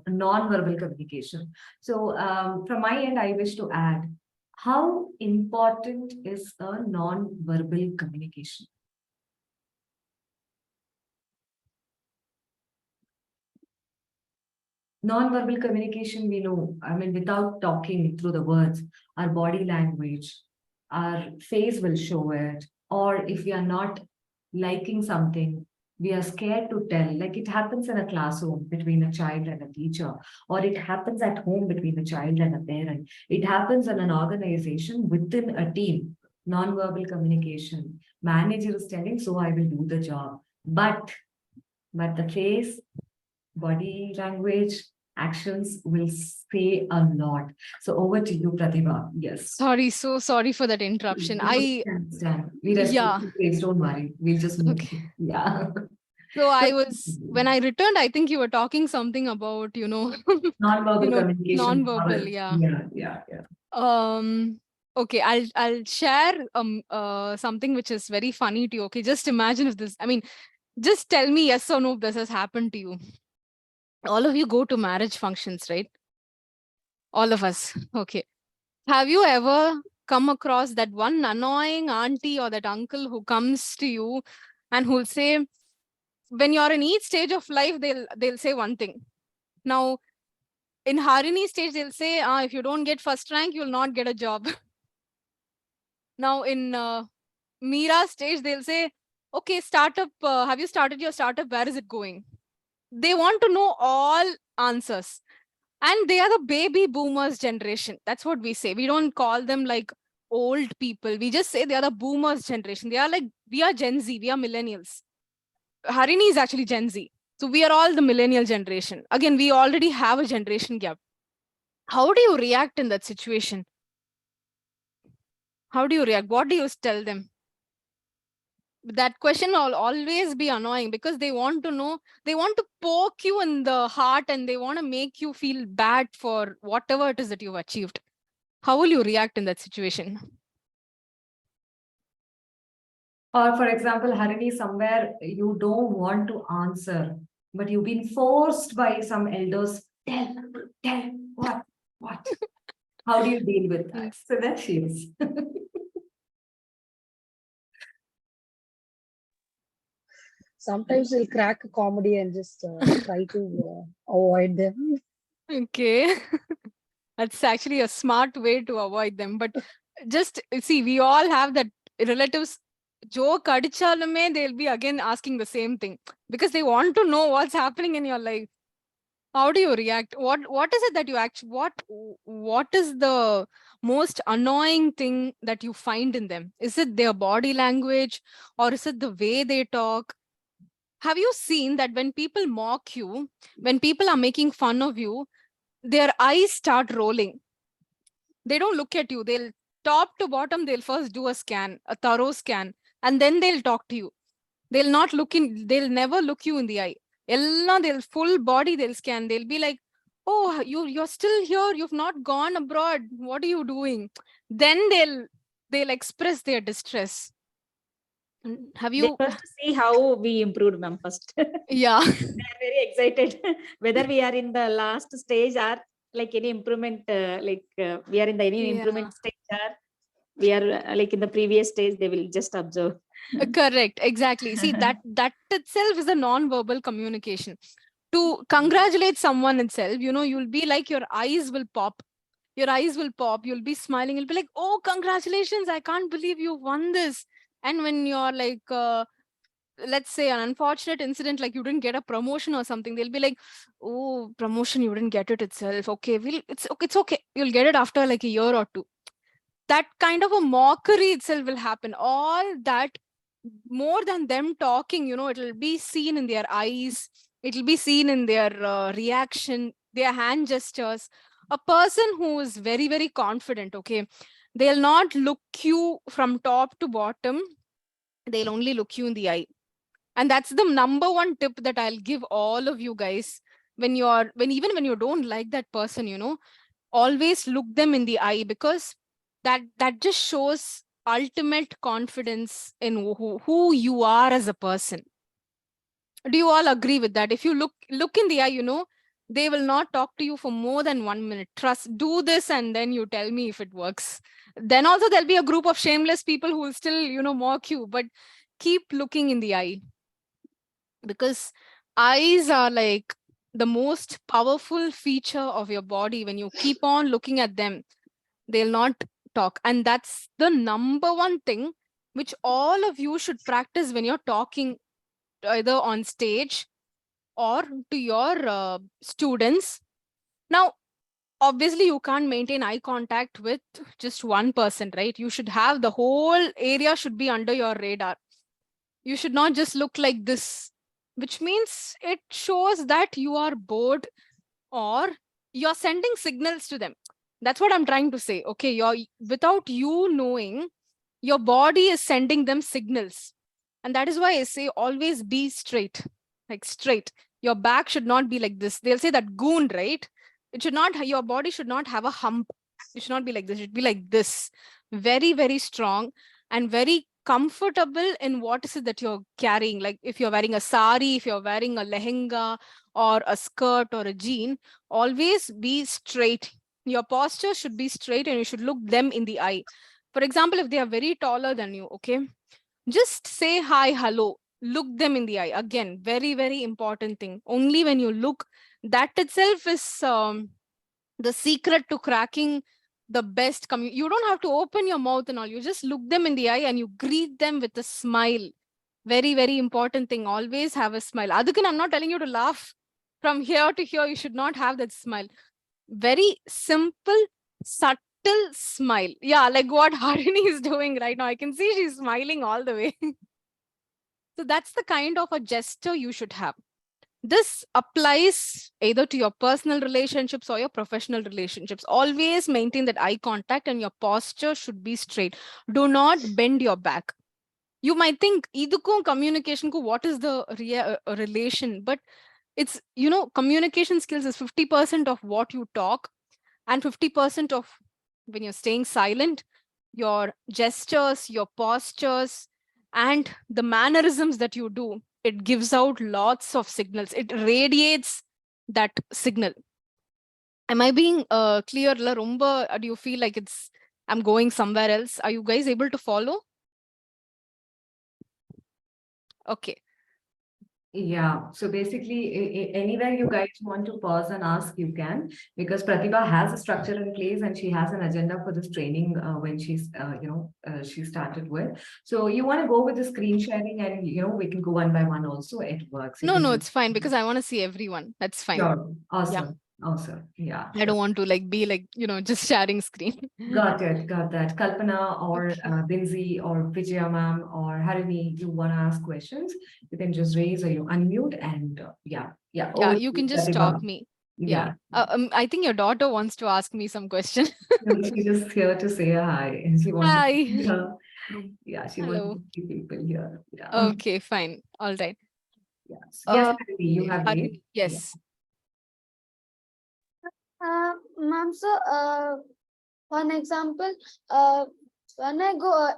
non-verbal communication. So from my end, I wish to add, how important is a non-verbal communication? Non-verbal communication, we know, I mean, without talking through the words, our body language, our face will show it. Or if we are not liking something, we are scared to tell. Like it happens in a classroom between a child and a teacher, or it happens at home between a child and a parent. It happens in an organization within a team. Non-verbal communication. Manager is telling, so I will do the job. But the face, body language, actions will say a lot. So over to you, Pratibha. Yes. Sorry, so sorry for that interruption. We understand. We respect Yeah, the place. Don't worry. We'll just move. okay. Yeah. So So, when I returned, I think you were talking something about, non-verbal communication. non-verbal, yeah. Yeah. Um, okay, I'll share something which is very funny to you. Okay, just imagine if this, I mean, just tell me yes or no if this has happened to you. All of you go to marriage functions, right? All of us. Okay. Have you ever come across that one annoying auntie or that uncle who comes to you and who'll say, when you're in each stage of life, they'll say one thing. Now, in Harini stage, they'll say, if you don't get first rank, you'll not get a job. Now, in Meera stage, they'll say, okay, startup, have you started your startup? Where is it going? They want to know all answers. And they are the baby boomers generation. That's what we say. We don't call them like old people. We just say they are the boomers generation. They are like, we are Gen Z, we are millennials. Harini is actually Gen Z. So we are all the millennial generation. Again, we already have a generation gap. How do you react in that situation? How do you react? What do you tell them? That question will always be annoying because they want to know, they want to poke you in the heart and they want to make you feel bad for whatever it is that you've achieved. How will you react in that situation? Or for example, Harini, somewhere you don't want to answer, but you've been forced by some elders. Tell, what? How do you deal with that? So there she is. Sometimes we'll crack a comedy and just try to avoid them. Okay. That's actually a smart way to avoid them. But just see, we all have that relatives. Joke adichalume, they'll be again asking the same thing because they want to know what's happening in your life. How do you react? What is it that you actually what is the most annoying thing that you find in them? Is it their body language or is it the way they talk? Have you seen that when people mock you, when people are making fun of you, their eyes start rolling? They don't look at you. They'll top to bottom, they'll first do a scan, a thorough scan, and then they'll talk to you. They'll not look in, they'll never look you in the eye. They'll full body, they'll scan. They'll be like, oh, you're still here, you've not gone abroad. What are you doing? Then they'll express their distress. Have They you first see how we improved, ma'am, first. yeah. They are very excited whether we are in the last stage or like any improvement, we are in the any Yeah. improvement stage or we are like in the previous stage, they will just observe. Correct, exactly. See, that itself is a non-verbal communication. To congratulate someone itself, you'll be like, your eyes will pop. Your eyes will pop. You'll be smiling. You'll be like, oh, congratulations. I can't believe you won this. And when you're like, let's say an unfortunate incident, like you didn't get a promotion or something, they'll be like, oh, promotion, you didn't get it itself. Okay, it's okay. You'll get it after like a year or two. That kind of a mockery itself will happen. All that, more than them talking, it'll be seen in their eyes, it'll be seen in their reaction, their hand gestures. A person who is very, very confident, okay, they'll not look you from top to bottom, they'll only look you in the eye. And that's the number one tip that I'll give all of you guys. Even when you don't like that person, always look them in the eye, because that just shows ultimate confidence in who you are as a person. Do you all agree with that? If you look in the eye, they will not talk to you for more than 1 minute. Trust, do this and then you tell me if it works. Then also there'll be a group of shameless people who will still mock you, but keep looking in the eye, because eyes are like the most powerful feature of your body. When you keep on looking at them, they'll not talk. And that's the number one thing which all of you should practice when you're talking, either on stage or to your students. Now, obviously, you can't maintain eye contact with just one person, right? You should have the whole area should be under your radar. You should not just look like this, which means it shows that you are bored or you're sending signals to them. That's what I'm trying to say. Okay, without you knowing, your body is sending them signals. And that is why I say always be straight, like straight. Your back should not be like this. They'll say that goon, right? It should not, your body should not have a hump. It should not be like this. It should be like this. Very, very strong and very comfortable in what is it that you're carrying. Like if you're wearing a sari, if you're wearing a lehenga or a skirt or a jean, always be straight. Your posture should be straight and you should look them in the eye. For example, if they are very taller than you, okay, just say hi, hello, look them in the eye. Again, very, very important thing. Only when you look, that itself is the secret to cracking the best. You don't have to open your mouth and all. You just look them in the eye and you greet them with a smile. Very, very important thing. Always have a smile. Adukun, I'm not telling you to laugh. From here to here, you should not have that smile. Very simple, subtle smile. Yeah, like what Harini is doing right now. I can see she's smiling all the way. So that's the kind of a gesture you should have. This applies either to your personal relationships or your professional relationships. Always maintain that eye contact and your posture should be straight. Do not bend your back. You might think, idukum communication ko what is the relation? But it's, communication skills is 50% of what you talk and 50% of when you're staying silent, your gestures, your postures, and the mannerisms that you do, it gives out lots of signals. It radiates that signal. Am I being clear? La romba, do you feel like I'm going somewhere else? Are you guys able to follow? Okay. Yeah, so basically, anywhere you guys want to pause and ask, you can, because Pratibha has a structure in place and she has an agenda for this training when she started with. So you want to go with the screen sharing and, we can go one by one also. It works. You No, can no, just, it's fine because I want to see everyone. That's fine. sure. Yeah. Awesome. Awesome. Yeah. I don't want to be just sharing screen. Got it. Got that. Kalpana or Okay. Binzi or Vijaya ma'am or Harini, you want to ask questions, you can just raise or you unmute and yeah. Yeah, Over to you you, can just Pratibha. stop me. Yeah. Yeah. I think your daughter wants to ask me some question. No, she's just here to say hi and she wanted to, Hi. yeah, she wanted Hello. to see people here. Yeah. Okay, fine. All right. Yes. Yes, Harini, you Okay, have raised. Harini, yes. Ma'am, so one example, when I go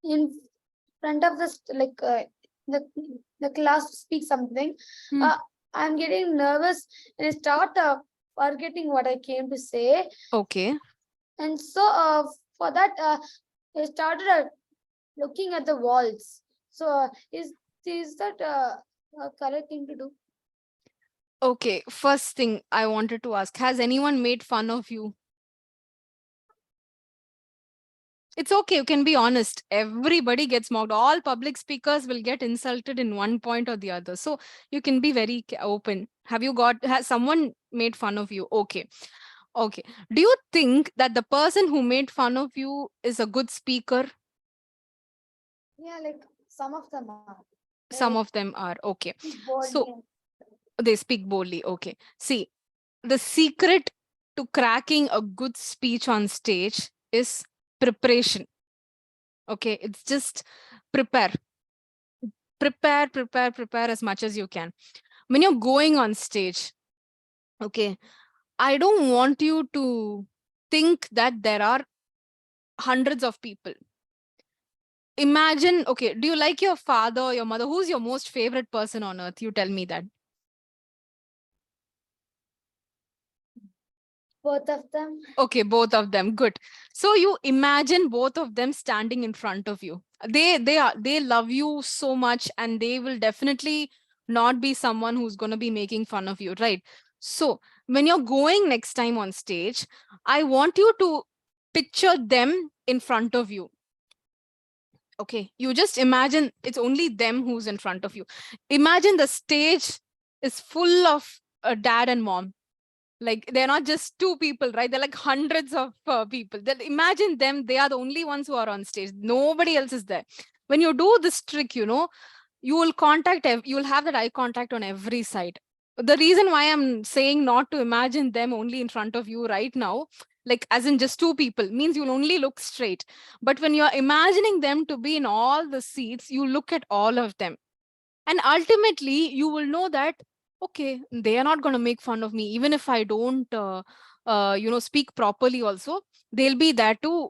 in front of the the class to speak something, Hmm. I'm getting nervous and I start forgetting what I came to say. Okay. And so for that, I started looking at the walls. So is that a correct thing to do? Okay. First thing I wanted to ask, has anyone made fun of you? It's okay. You can be honest. Everybody gets mocked. All public speakers will get insulted in one point or the other. So you can be very open. Has someone made fun of you? Okay. Okay. Do you think that the person who made fun of you is a good speaker? Yeah, like some of them are. Some of them are. Okay. So Boldly. they speak boldly. Okay. See, the secret to cracking a good speech on stage is preparation. Okay. It's just prepare. Prepare as much as you can. When you're going on stage, okay, I don't want you to think that there are hundreds of people. Imagine, okay, do you like your father or your mother? Who's your most favorite person on earth? You tell me that. Both of them. Okay, both of them. Good. So you imagine both of them standing in front of you. They love you so much and they will definitely not be someone who's going to be making fun of you, right? So when you're going next time on stage, I want you to picture them in front of you. Okay, you just imagine it's only them who's in front of you. Imagine the stage is full of dad and mom. Like they're not just two people, right? They're like hundreds of people. Then imagine them, they are the only ones who are on stage. Nobody else is there. When you do this trick, you will have that eye contact on every side. The reason why I'm saying not to imagine them only in front of you right now, like as in just two people, means you'll only look straight. But when you're imagining them to be in all the seats, you look at all of them. And ultimately, you will know that, okay, they are not going to make fun of me. Even if I don't, speak properly also, they'll be there to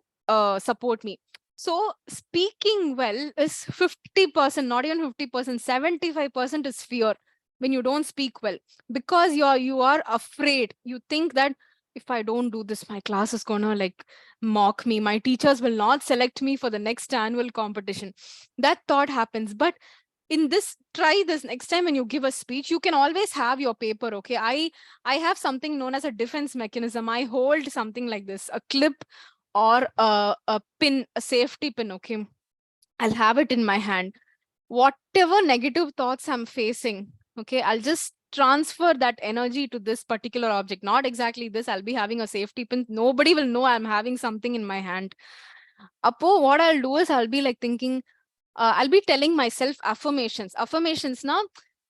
support me. So speaking well is 50%, not even 50%, 75% is fear when you don't speak well, because you are afraid. You think that if I don't do this, my class is gonna mock me. My teachers will not select me for the next annual competition. That thought happens. But try this next time when you give a speech, you can always have your paper. Okay, I have something known as a defense mechanism. I hold something like this, a clip or a pin, a safety pin. Okay, I'll have it in my hand. Whatever negative thoughts I'm facing, okay, I'll just transfer that energy to this particular object. Not exactly this. I'll be having a safety pin. Nobody will know I'm having something in my hand. Apo, what I'll do is I'll be like thinking, I'll be telling myself affirmations. Affirmations now,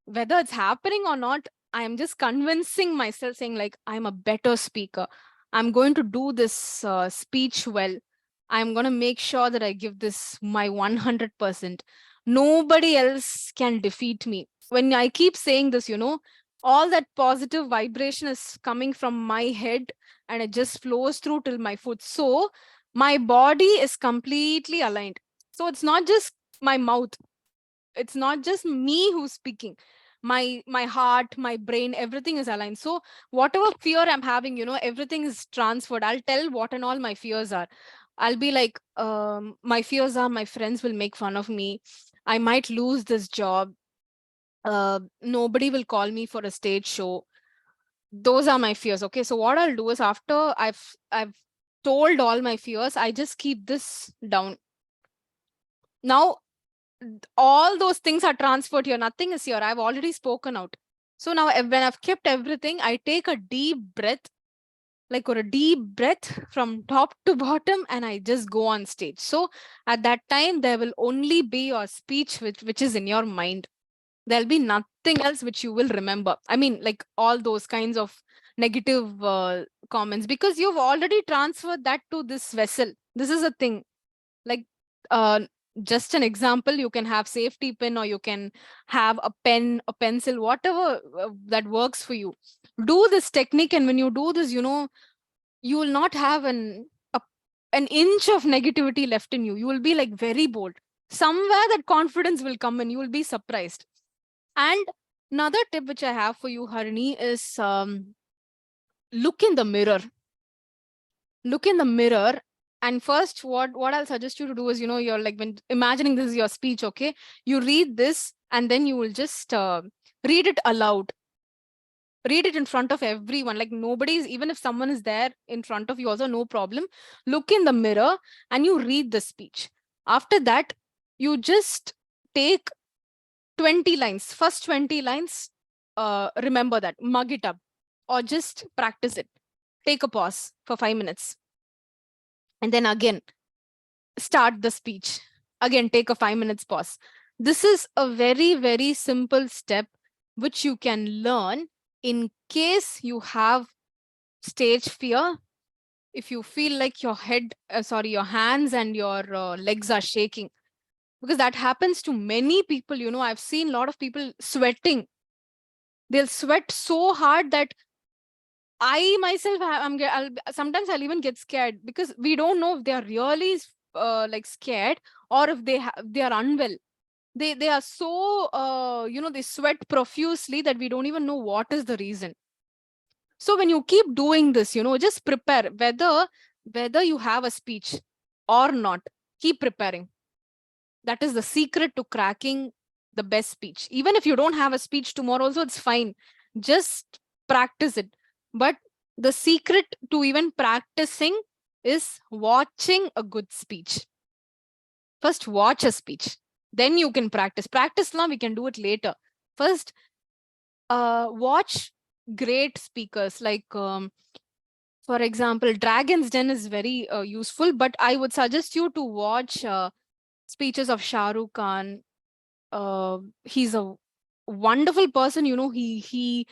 whether it's happening or not, I am just convincing myself, saying like, I'm a better speaker. I'm going to do this speech well. I'm going to make sure that I give this my 100%. Nobody else can defeat me. When I keep saying this, all that positive vibration is coming from my head and it just flows through till my foot. So my body is completely aligned. So it's not just my mouth, it's not just me who's speaking. My heart, my brain, everything is aligned. So whatever fear I'm having, everything is transferred. I'll tell what and all my fears are. I'll be like, my fears are my friends will make fun of me, I might lose this job, nobody will call me for a stage show. Those are my fears. Okay, so what I'll do is, after I've told all my fears, I just keep this down. Now all those things are transferred here. Nothing is here. I've already spoken out. So now when I've kept everything, I take a deep breath, like, or a deep breath from top to bottom, and I just go on stage. So at that time, there will only be your speech which is in your mind. There'll be nothing else which you will remember. I mean, like all those kinds of negative comments, because you've already transferred that to this vessel. This is a thing. Like, uh, just an example, you can have safety pin, or you can have a pen, a pencil, whatever that works for you. Do this technique, and when you do this, you will not have an inch of negativity left in you. You will be like very bold. Somewhere that confidence will come and you will be surprised. And another tip which I have for you, Harini, is look in the mirror. Look in the mirror. And first, what I'll suggest you to do is, you're like, when imagining this is your speech, okay? You read this and then you will just read it aloud. Read it in front of everyone. Like, nobody's, even if someone is there in front of you also, no problem. Look in the mirror and you read the speech. After that, you just take 20 lines. First 20 lines, remember that. Mug it up or just practice it. Take a pause for 5 minutes. And then again, start the speech. Again, take a 5 minutes pause. This is a very, very simple step which you can learn in case you have stage fear. If you feel like your your hands and your legs are shaking, because that happens to many people. I've seen a lot of people sweating. They'll sweat so hard that I myself, sometimes I'll even get scared, because we don't know if they are really like scared, or if they are unwell. They are so they sweat profusely that we don't even know what is the reason. So when you keep doing this, just prepare, whether you have a speech or not, keep preparing. That is the secret to cracking the best speech. Even if you don't have a speech tomorrow also, it's fine. Just practice it. But the secret to even practicing is watching a good speech. First, watch a speech. Then you can practice. Practice now, we can do it later. First, watch great speakers. Like, for example, Dragon's Den is very useful, but I would suggest you to watch speeches of Shah Rukh Khan. He's a wonderful person. He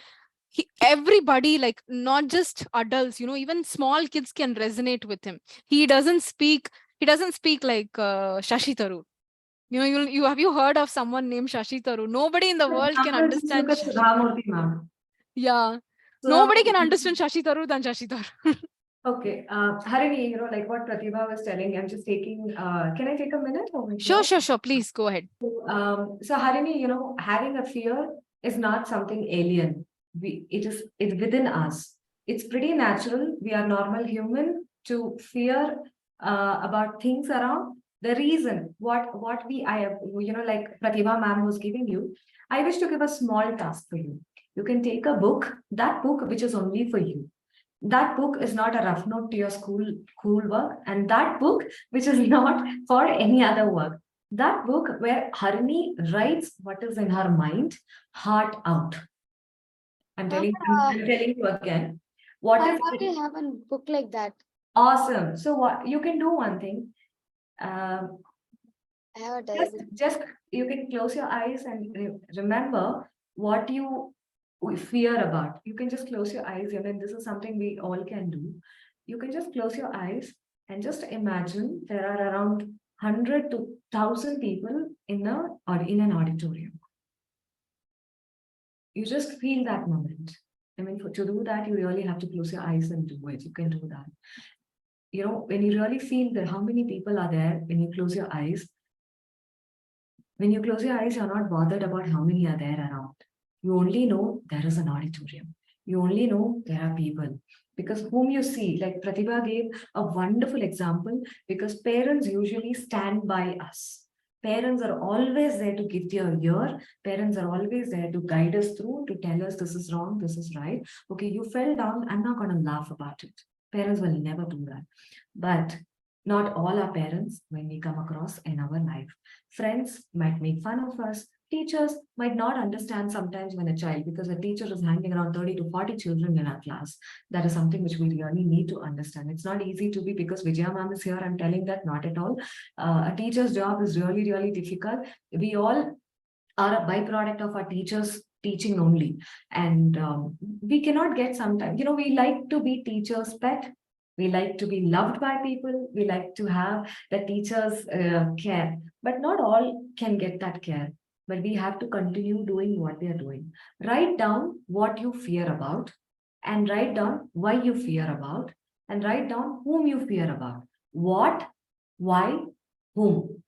everybody, like, not just adults, even small kids can resonate with him. He doesn't speak like Shashi Tharoor. You have you heard of someone named Shashi Tharoor? Nobody in the world can Example, just look understand. at Sudhamurthy, ma'am. Yeah, nobody can Sudhamurthy. understand Shashi Tharoor than Shashi Tharoor. Okay, Harini, like what Prathiba was telling, I'm just taking, can I take a minute over Sure, here? sure. Please go ahead. So Harini, having a fear is not something alien. It's within us. It's pretty natural. We are normal human to fear about things around. The reason what we I have, like Pratibha ma'am was giving you, I wish to give a small task for you. You can take a book, that book which is only for you. That book is not a rough note to your school work, and that book which is not for any other work. That book where Harini writes what is in her mind, heart out. I'm Ma'am, telling you again. What I if already have a book like that. awesome? So what you can do one thing. Um, I have a just diary. just you can close your eyes and remember what you fear about. You can just close your eyes, and this is something we all can do. You can just close your eyes and just imagine there are around 100 to 1,000 people in an auditorium. You just feel that moment. I mean, to do that, you really have to close your eyes and do it. You can do that. When you really feel that how many people are there, when you close your eyes, you're not bothered about how many are there around. You only know there is an auditorium. You only know there are people. Because whom you see, like Prathiba gave a wonderful example, because parents usually stand by us. Parents are always there to give their ear. Parents are always there to guide us through, to tell us this is wrong, this is right. Okay, you fell down, I'm not going to laugh about it. Parents will never do that. But not all our parents when we come across in our life. Friends might make fun of us. Teachers might not understand sometimes when a child, because a teacher is handling around 30 to 40 children in our class. That is something which we really need to understand. It's not easy to be, because Vijaya ma'am is here. I'm telling that not at all. A teacher's job is really, really difficult. We all are a byproduct of our teachers teaching only. And we cannot get sometimes, we like to be teachers' pet. We like to be loved by people. We like to have the teachers' care, but not all can get that care. But we have to continue doing what we are doing. Write down what you fear about, and write down why you fear about, and write down whom you fear about. What, why, whom.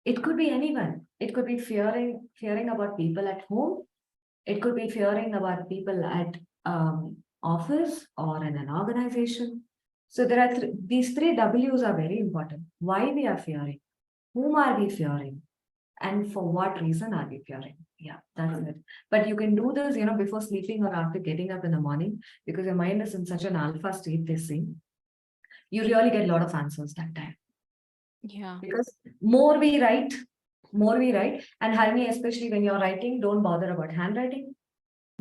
It could be anyone. It could be fearing about people at home. It could be fearing about people at office or in an organization. So there are these three W's are very important. Why we are fearing, whom are we fearing, and for what reason are we fearing? Yeah, that's it. But you can do this, before sleeping or after getting up in the morning, because your mind is in such an alpha state. They say you really get a lot of answers that time. Yeah. Because more we write, and Harni, especially when you're writing, don't bother about handwriting,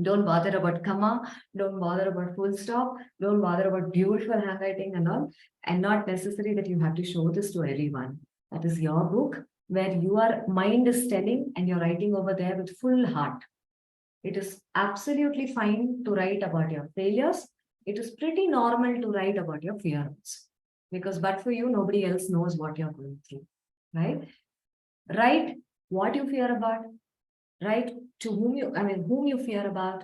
don't bother about comma, don't bother about full stop, don't bother about beautiful handwriting and all, and not necessary that you have to show this to everyone. That is your book where your mind is telling and you're writing over there with full heart. It is absolutely fine to write about your failures. It is pretty normal to write about your fears, because but for you, nobody else knows what you're going through, right? Write what you fear about, write to whom you fear about,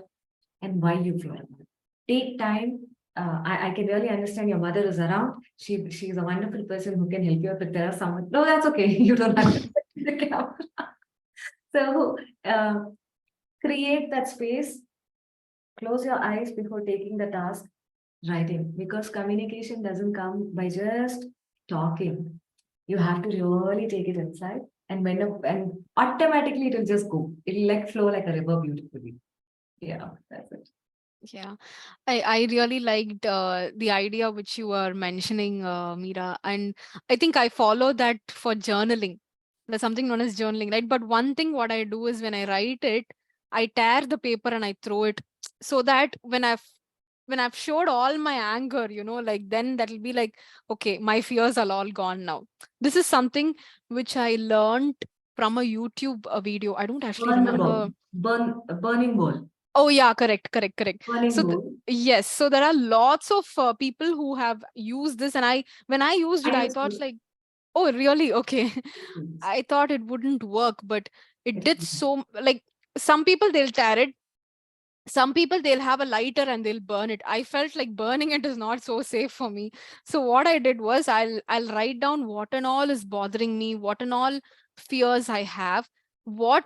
and why you fear about. Take time. I can really understand your mother is around. She's a wonderful person who can help you. But there are some. No, that's okay. You don't have to the camera. So create that space. Close your eyes before taking the task, writing, because communication doesn't come by just talking. You have to really take it inside, and and automatically it'll just go. It'll like flow like a river beautifully. Yeah, that's it. Yeah, I really liked the idea which you were mentioning, Meera, and I think I follow that for journaling. There's something known as journaling, right? But one thing what I do is when I write it, I tear the paper and I throw it, so that when I've showed all my anger, like then that'll be like, okay, my fears are all gone now. This is something which I learned from a YouTube video. I don't actually Burn the remember. bowl. Burning bowl. Oh yeah, correct, correct, correct. Burning So bowl. yes, so there are lots of people who have used this, and when I used it, I I used thought to. like, oh really? Okay. I thought it wouldn't work, but it did. So like some people they'll tear it, some people they'll have a lighter and they'll burn it. I felt like burning it is not so safe for me. So what I did was I'll write down what and all is bothering me, what and all fears I have, what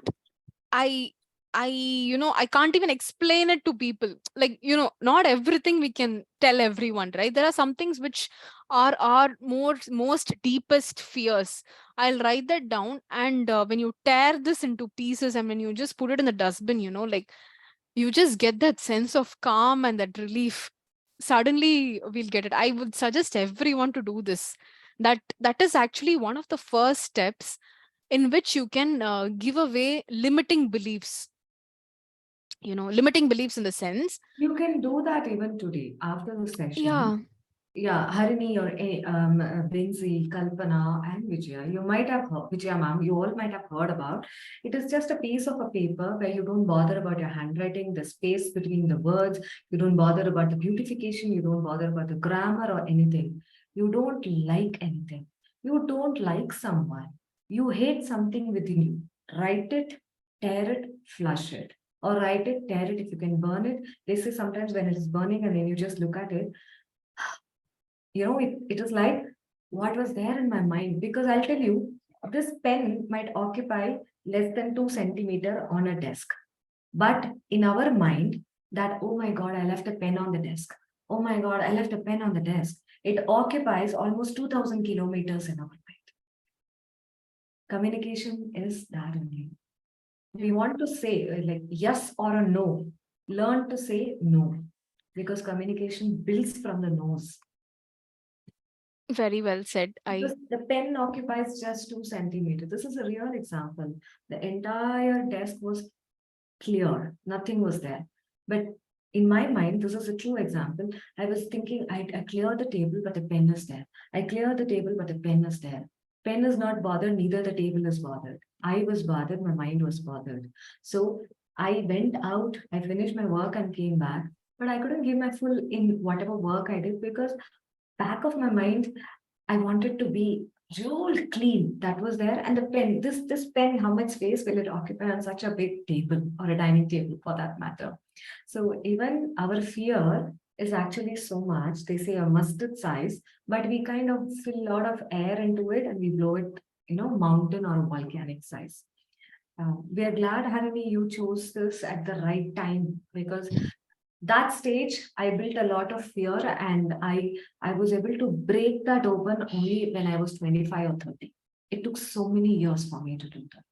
I I can't even explain it to people. Like, not everything we can tell everyone, right? There are some things which are our most deepest fears. I'll write that down, and when you tear this into pieces and when you just put it in the dustbin, like you just get that sense of calm and that relief. Suddenly we'll get it. I would suggest everyone to do this. That is actually one of the first steps in which you can give away limiting beliefs. limiting beliefs in the sense. You can do that even today after the session. Yeah. Yeah, Harini or Binzi, Kalpana, and Vijaya, you might have heard, Vijaya ma'am, you all might have heard about. It is just a piece of a paper where you don't bother about your handwriting, the space between the words, you don't bother about the beautification, you don't bother about the grammar or anything. You don't like anything. You don't like someone. You hate something within you. Write it, tear it, flush it. Or write it, tear it if you can burn it. They say sometimes when it is burning and then you just look at it, it is like what was there in my mind. Because I'll tell you, this pen might occupy less than 2 centimeter on a desk. But in our mind, that, oh my God, I left a pen on the desk. Oh my God, I left a pen on the desk. It occupies almost 2000 kilometers in our mind. Communication is that only. We want to say like yes or a no. Learn to say no, because communication builds from the nose. Very well said. Because the pen occupies just 2 centimeters. This is a real example. The entire desk was clear, nothing was there. But in my mind, this is a true example. I was thinking, I clear the table, but the pen is there. I clear the table, but the pen is there. Pen is not bothered, neither the table is bothered. I was bothered, my mind was bothered. So I went out, I finished my work and came back, but I couldn't give my full in whatever work I did, because back of my mind, I wanted to be jeweled clean. That was there. And the pen, this pen, how much space will it occupy on such a big table or a dining table for that matter? So even our fear is actually so much, they say a mustard size, but we kind of fill a lot of air into it and we blow it, mountain or volcanic size. We are glad, Harini, you chose this at the right time, because that stage I built a lot of fear, and I was able to break that open only when I was 25 or 30. It took so many years for me to do that.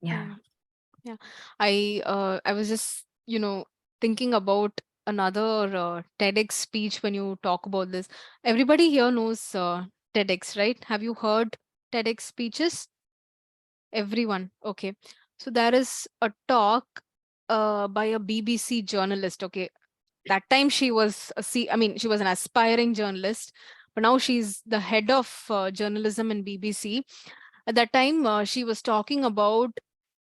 Yeah. Yeah. Yeah. I was just, thinking about another TEDx speech when you talk about this. Everybody here knows TEDx, right? Have you heard TEDx speeches? Everyone. Okay. So there is a talk by a BBC journalist. Okay. That time she was she was an aspiring journalist, but now she's the head of journalism in BBC. At that time, she was talking about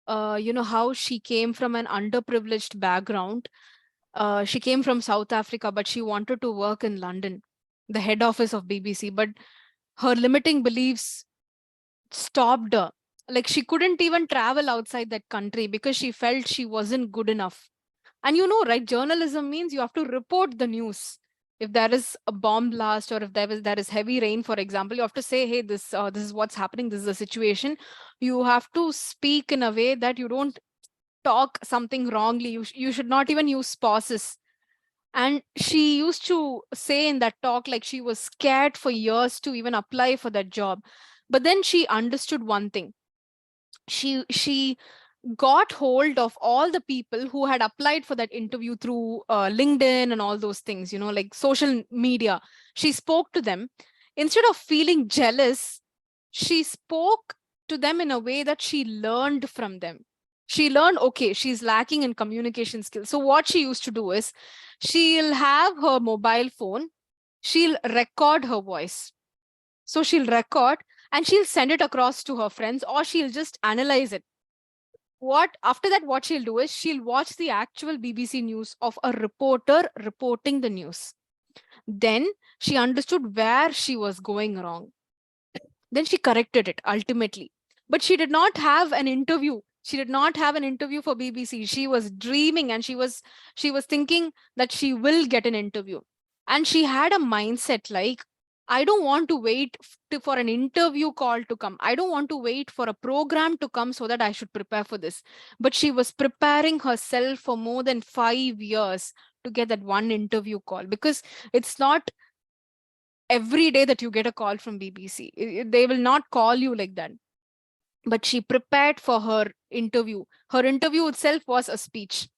how she came from an underprivileged background. She came from South Africa, but she wanted to work in London, the head office of BBC. But her limiting beliefs stopped her. Like she couldn't even travel outside that country because she felt she wasn't good enough. And right, journalism means you have to report the news. If there is a bomb blast, or if there is heavy rain, for example, you have to say, hey, this is what's happening, this is the situation. You have to speak in a way that you don't talk something wrongly. You should not even use pauses. And she used to say in that talk, like she was scared for years to even apply for that job. But then she understood one thing. She got hold of all the people who had applied for that interview through LinkedIn and all those things, like social media. She spoke to them. Instead of feeling jealous, she spoke to them in a way that she learned from them. She learned, okay, she's lacking in communication skills. So what she used to do is she'll have her mobile phone, she'll record her voice. So she'll record and she'll send it across to her friends, or she'll just analyze it. What she'll do is she'll watch the actual BBC news of a reporter reporting the news. Then she understood where she was going wrong. Then she corrected it ultimately. But she did not have an interview. She did not have an interview for BBC. She was dreaming, and she was thinking that she will get an interview. And she had a mindset like, I don't want to wait for an interview call to come. I don't want to wait for a program to come so that I should prepare for this. But she was preparing herself for more than 5 years to get that one interview call, because it's not every day that you get a call from BBC. They will not call you like that. But she prepared for her interview. Her interview itself was a speech.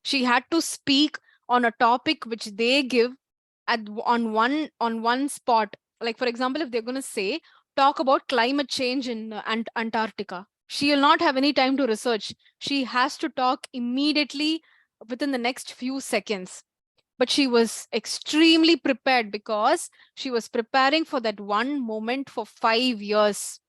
She had to speak on a topic which they give on one spot. Like, for example, if they're going to say talk about climate change in Antarctica, She will not have any time to research. She has to talk immediately within the next few seconds. But she was extremely prepared because she was preparing for that one moment for 5 years.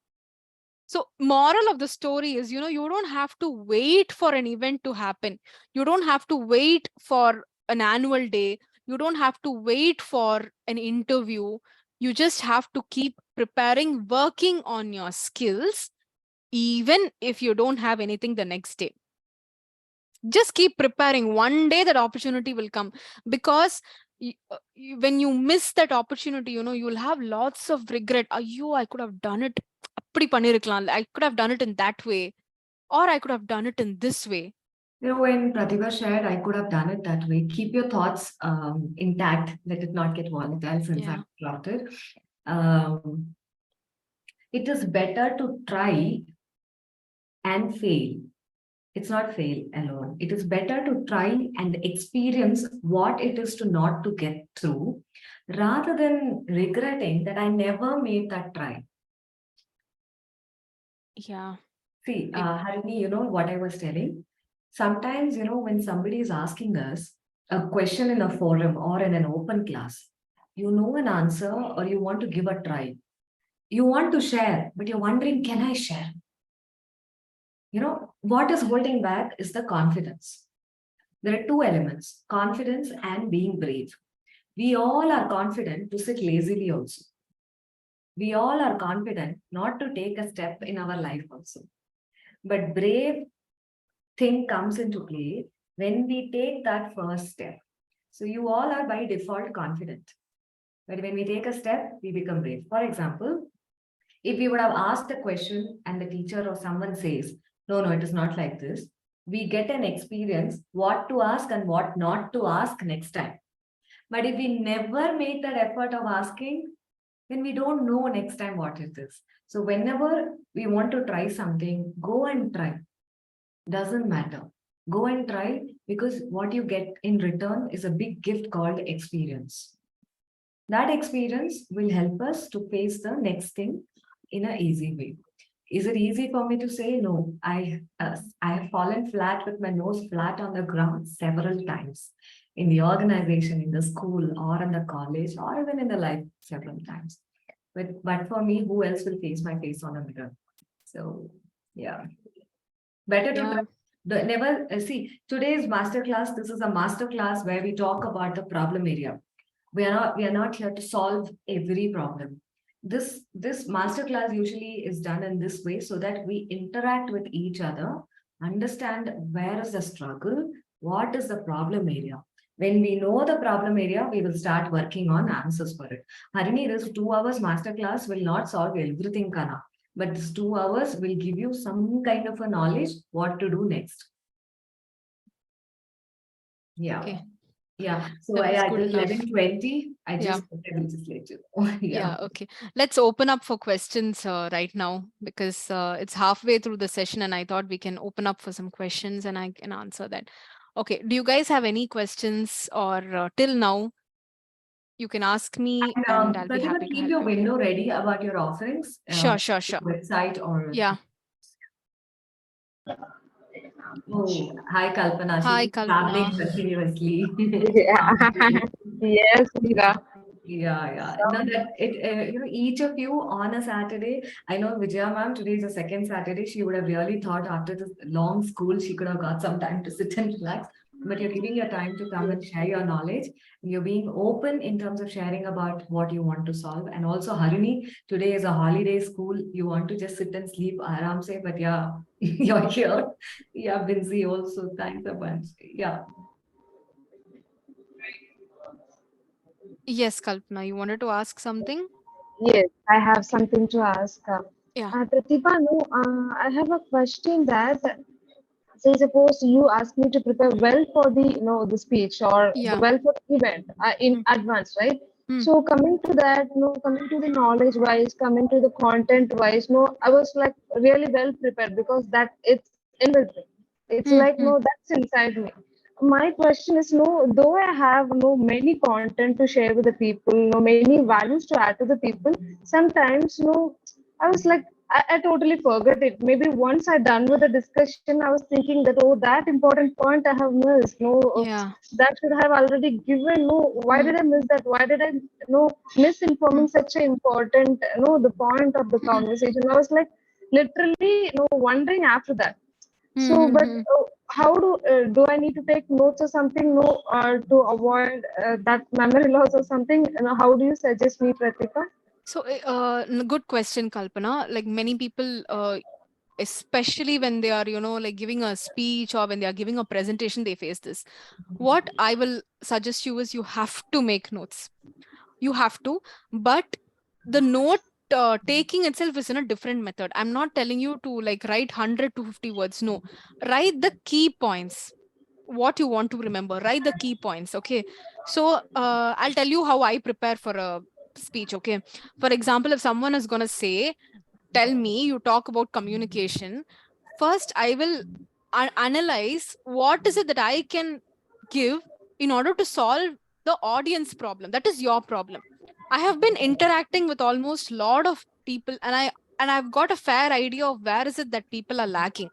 So, moral of the story is, you don't have to wait for an event to happen. You don't have to wait for an annual day. You don't have to wait for an interview. You just have to keep preparing, working on your skills, even if you don't have anything the next day. Just keep preparing. One day that opportunity will come, because when you miss that opportunity, you'll have lots of regret. Ayyo, I could have done it. அப்படி பண்ணிருக்கலாம். I could have done it in that way, or I could have done it in this way. When Prathiba shared, I could have done it that way. Keep your thoughts intact. Let it not get volatile since Yeah. I've dropped it. It is better to try and fail. It's not fail alone. It is better to try and experience what it is to not to get through, rather than regretting that I never made that try. Yeah. See, Harini, what I was telling? Sometimes, when somebody is asking us a question in a forum or in an open class, you know an answer or you want to give a try. You want to share, but you're wondering, can I share? What is holding back is the confidence. There are two elements, confidence and being brave. We all are confident to sit lazily also. We all are confident not to take a step in our life also. But brave thing comes into play when we take that first step. So you all are by default confident. But when we take a step, we become brave. For example, if we would have asked a question and the teacher or someone says, no, it is not like this, we get an experience what to ask and what not to ask next time. But if we never make that effort of asking, then we don't know next time what it is. So whenever we want to try something, go and try. Doesn't matter. Go and try, because what you get in return is a big gift called experience. That experience will help us to face the next thing in an easy way. Is it easy for me to say? No. I have fallen flat with my nose flat on the ground several times in the organization, in the school, or in the college, or even in the life several times. But for me, who else will face my face on a mirror? So yeah, better to Yeah. never see today's masterclass. This is a masterclass where we talk about the problem area. We are not here to solve every problem. This masterclass usually is done in this way so that we interact with each other, understand where is the struggle, what is the problem area. When we know the problem area, we will start working on answers for it. Harini, this 2 hours masterclass will not solve everything, Kana, but this 2 hours will give you some kind of a knowledge what to do next. Yeah. Okay. Yeah. So That was I good did enough. 11:20. I Yeah. will just let you know. Yeah. Okay. Let's open up for questions right now, because it's halfway through the session and I thought we can open up for some questions and I can answer that. Okay. Do you guys have any questions, or till now? You can ask me and I'll be Prathiba, happy to keep help your you. window ready about your offerings. Sure. Website or. Yeah. Oh, hi Kalpana. Hi, She's traveling Kalpana. continuously. Yeah. Yes, Mira. Yeah. No, that each of you on a Saturday. I know Vijaya ma'am, today is the second Saturday. She would have really thought after this long school, she could have got some time to sit and relax. But you're giving your time to come and share your knowledge. You're being open in terms of sharing about what you want to solve. And also, Harini, today is a holiday school. You want to just sit and sleep, aram se, but yeah, you're here. Yeah, Binzi also. Thanks a bunch. Yeah. Yes, Kalpana, you wanted to ask something? Yes, I have something to ask. Yeah. Pratibha, no, I have a question that, say, suppose you ask me to prepare well for the, the speech or the Yeah. well for the event in Hmm. advance, right? Hmm. So coming to that, coming to the knowledge wise, coming to the content wise, no, I was like really well prepared because that it's in with me. It's like, Hmm. no, that's inside me. My question is, no, though I have no many content to share with the people, no many values to add to the people, sometimes, no, I was like, I totally forgot it. Maybe once I done with the discussion, I was thinking that, oh, that important point I have missed. No, Yeah. that should have already given. No, why Mm, did I miss that? Why did I no mm, misinforming such an important no the point of the mm, conversation? I was like literally no wondering after that. So, mm, but mm. how do I need to take notes or something? No, to avoid that memory loss or something. How do you suggest me, Pratika? So, good question, Kalpana. Like many people, especially when they are, like giving a speech or when they are giving a presentation, they face this. What I will suggest you is you have to make notes. You have to, but the note taking itself is in a different method. I'm not telling you to like write 100 to 50 words. No, write the key points, what you want to remember, write the key points. Okay, so I'll tell you how I prepare for a speech. Okay, for example, if someone is going to say, tell me, you talk about communication, first I will analyze what is it that I can give in order to solve the audience problem, that is your problem. I have been interacting with almost lot of people, and I've got a fair idea of where is it that people are lacking,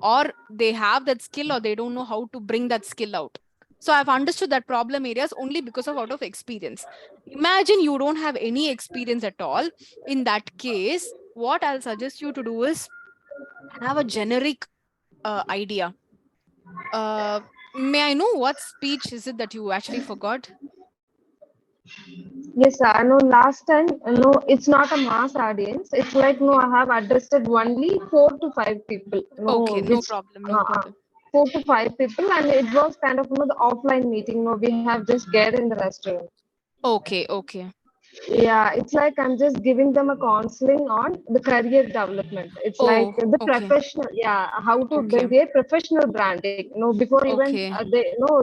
or they have that skill or they don't know how to bring that skill out. So I've understood that problem areas only because of out of experience. Imagine you don't have any experience at all. In that case, what I'll suggest you to do is have a generic idea. uh, may I know what speech is it that you actually forgot? Yes, sir. I know last time, no, it's not a mass audience. It's like, no, Okay, I have addressed only 4 to 5 people, okay, no, no which, problem, no problem. 4 to 5 people, and it was kind of, the offline meeting, no, we have just get in the restaurant. Okay, okay, Yeah, it's like I'm just giving them a counseling on the career development. It's like oh, the okay, professional, yeah, how to okay, build a professional branding, before even okay,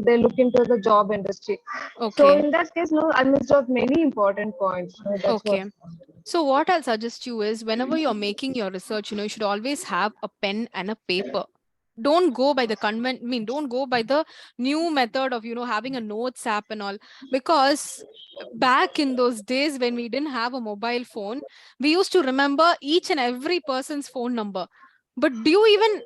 they look into the job industry. So okay, in that case, no, I missed out many important points. No, that's what. okay. So what I'll suggest you is whenever you're making your research, you should always have a pen and a paper. Don't go by the don't go by the new method of, having a notes app and all. Because back in those days when we didn't have a mobile phone, we used to remember each and every person's phone number. But do you even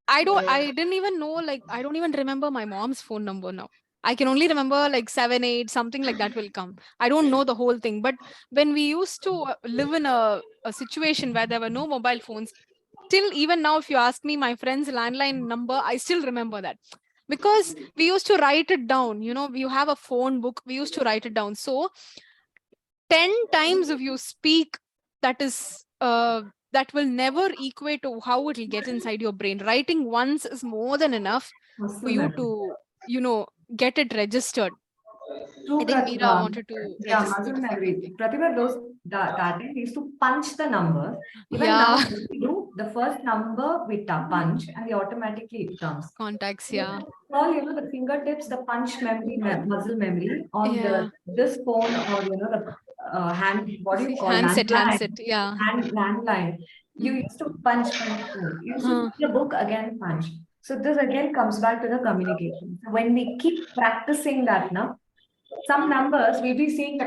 I didn't even know, like I don't even remember my mom's phone number now. I can only remember like 7, 8, something like that will come. I don't know the whole thing. But when we used to live in a situation where there were no mobile phones, till even now, if you ask me my friend's landline number, I still remember that. Because we used to write it down. You have a phone book, we used to write it down. So 10 times if you speak, that is that will never equate to how it will get inside your brain. Writing once is more than enough for Muscle you memory. to get it registered. I True, think Mira Pratibha. wanted to Yeah, register muscle memory. something. Pratibha, that time we used to punch the numbers. Even now, Yeah. what we do, the first number we punch and we automatically it comes. Contacts, So yeah. all the fingertips, the punch memory, muscle memory on the Yeah. this phone or the hand, what do you call Handset, landline, yeah. landline. You Mm. used to punch. You used to Huh. see the book again punch. So this again comes back to the communication. So when we keep practicing that now, some numbers we'll be seeing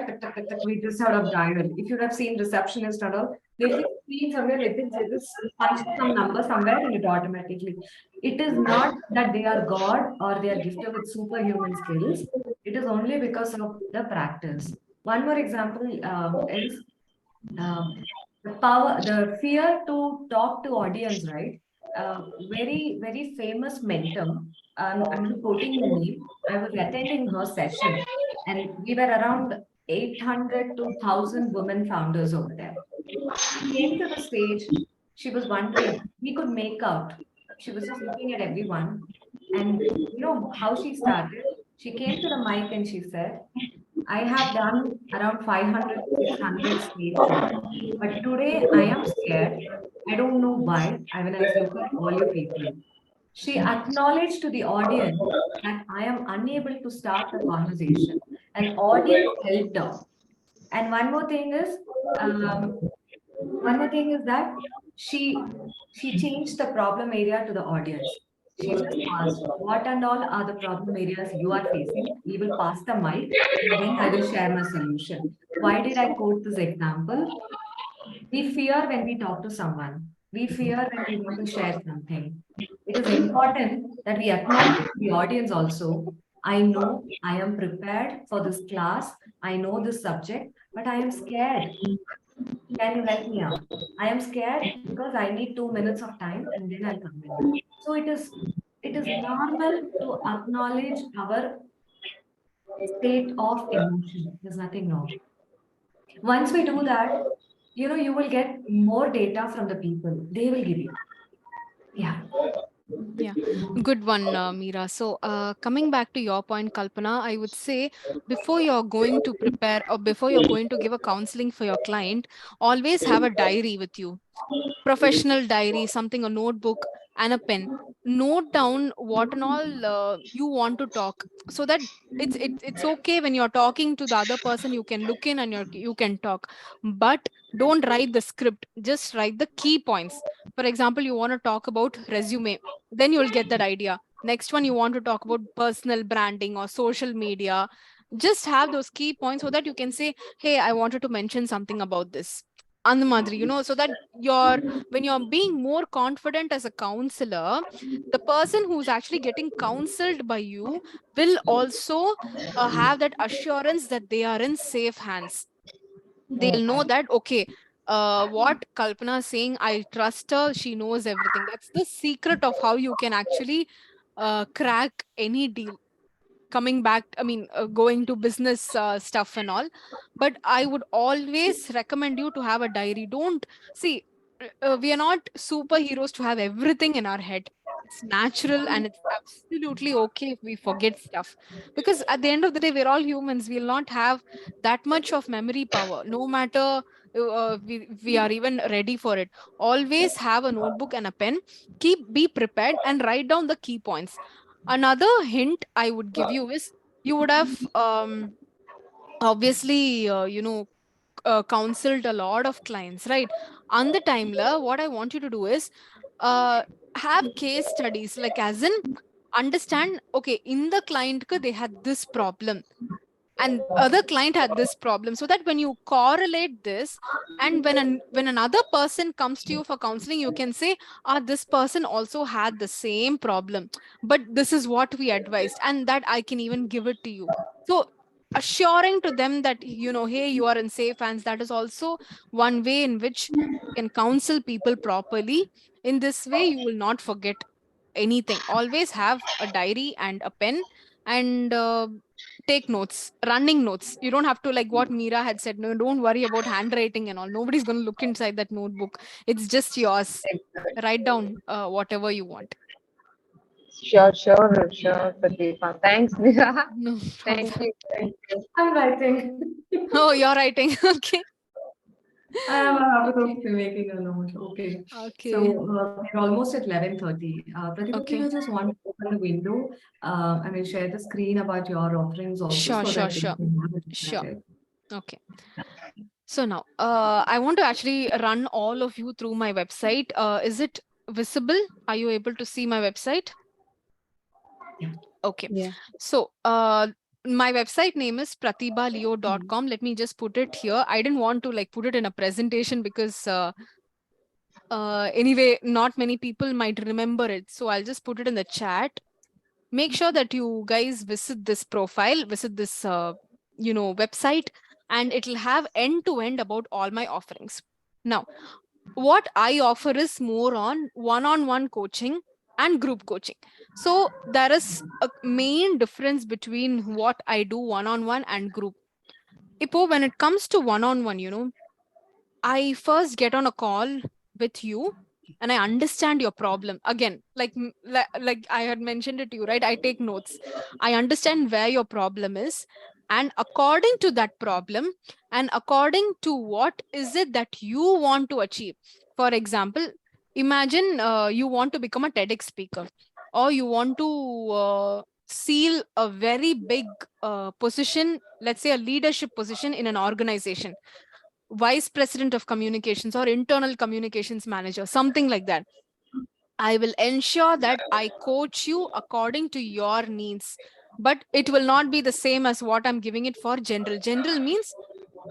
we just sort of dial. If you have seen receptionist and all, they'll be seeing somewhere they just punch some number somewhere and it automatically. It is not that they are God or they are gifted with superhuman skills. It is only because of the practice. One more example is the power, the fear to talk to audience, right? Very famous mentor. I'm not quoting the name. I was attending her session, and we were around 800 to 1,000 women founders over there. She came to the stage. She was wondering. We could make out. She was just looking at everyone, and you know how she started. She came to the mic and she said, I have done around 500 to 600 stage shows. But today I am scared. I don't know why. When I look at all you people. She acknowledged to the audience that I am unable to start the conversation. And audience helped her. And um, one more thing is that she changed the problem area to the audience. She just asked, "What and all are the problem areas you are facing?" We will pass the mic, and then I will share my solution. Why did I quote this example? We fear when we talk to someone. We fear when we want to share something. It is important that we acknowledge the audience also. I know I am prepared for this class. I know this subject, but I am scared. Can you help me out? I am scared because I need 2 minutes of time and then I'll come in. So it is normal to acknowledge our state of emotion. There's nothing wrong. Once we do that, you will get more data from the people. They will give you. Yeah. Yeah, good one, Meera. So, coming back to your point, Kalpana, I would say before you're going to prepare or before you're going to give a counseling for your client, always have a diary with you, professional diary, something, a notebook and a pen. Note down what and all you want to talk, so that it's okay when you're talking to the other person. You can look in and you can talk, but don't write the script. Just write the key points. For example, you want to talk about resume, then you'll get that idea. Next one, you want to talk about personal branding or social media. Just have those key points so that you can say, hey, I wanted to mention something about this. And the madri, so that you're when you're being more confident as a counselor, the person who's actually getting counseled by you will also have that assurance that they are in safe hands. They'll know that, okay, what Kalpana is saying, I trust her, she knows everything. That's the secret of how you can actually crack any deal. Coming back, I mean, going to business stuff and all, but I would always recommend you to have a diary. Don't see, we are not superheroes to have everything in our head. It's natural and it's absolutely okay if we forget stuff, because at the end of the day, we're all humans. We'll not have that much of memory power, no matter we are even ready for it. Always have a notebook and a pen. Be prepared and write down the key points. Another hint I would give you is, you would have obviously counseled a lot of clients, right? On the timeler, what I want you to do is uh, have case studies, like as in understand, okay, in the client they had this problem and other client had this problem, so that when you correlate this, and when another person comes to you for counseling, you can say, ah, this person also had the same problem, but this is what we advised, and that I can even give it to you. So assuring to them that, hey, you are in safe hands. That is also one way in which you can counsel people properly. In this way, you will not forget anything. Always have a diary and a pen, and take notes, running notes. You don't have to, like what Meera had said, no, don't worry about handwriting and all. Nobody's going to look inside that notebook. It's just yours. Write down whatever you want. Sure, Prathiba. Thanks, Neha. No Thank problem. you. Thank you. I'm writing. Oh, you're writing. Okay. I am a habit Okay. of making a note. Okay. So Okay. we're almost at 11:30. Pratibha, do Okay. you just want to open the window? I mean, share the screen about your offerings also Sure, so sure, that we sure. can have a look at Sure. it. Okay. So now, I want to actually run all of you through my website. Is it visible? Are you able to see my website? Okay. Yeah. So, my website name is prathibaleo.com. Let me just put it here. I didn't want to like put it in a presentation because anyway, not many people might remember it. So I'll just put it in the chat. Make sure that you guys visit this profile, visit this website, and it'll have end to end about all my offerings. Now, what I offer is more on one-on-one coaching and group coaching. So there is a main difference between what I do one-on-one and group. Ipo, when it comes to one-on-one, I first get on a call with you and I understand your problem. Again, like I had mentioned it to you, right? I take notes. I understand where your problem is. And according to that problem, and according to what is it that you want to achieve. For example, imagine you want to become a TEDx speaker, or you want to seal a very big position, let's say a leadership position in an organization, vice president of communications or internal communications manager, something like that. I will ensure that I coach you according to your needs, but it will not be the same as what I'm giving it for general. General means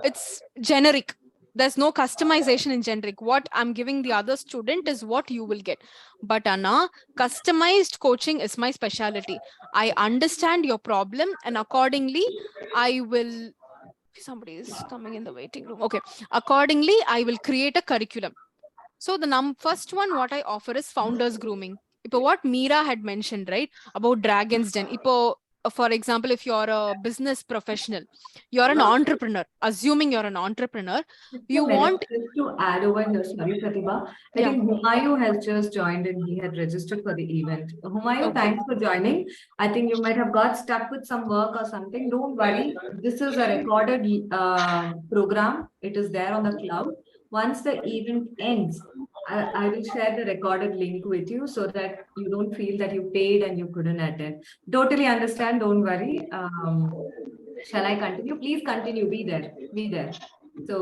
it's generic. There's no customization in generic. What I'm giving the other student is what you will get. But Anna, customized coaching is my specialty. I understand your problem, and accordingly, I will. Somebody is coming in the waiting room. Okay. Accordingly, I will create a curriculum. So the first one, what I offer is founders grooming. Ipo what Meera had mentioned, right? About Dragon's Den. Ipo, for example, if you're a business professional, you're an entrepreneur, assuming you're an entrepreneur, Just a you minute, want, just to add over here, sorry, Pratibha. I yeah, think Humayu has just joined and he had registered for the event. Humayu, okay. thanks for joining. I think you might have got stuck with some work or something. Don't worry. This is a recorded program. It is there on the cloud. Once the event ends, I will share the recorded link with you so that you don't feel that you paid and you couldn't attend. Totally understand. Don't worry. Shall I continue? Please continue. Be there. Be there. So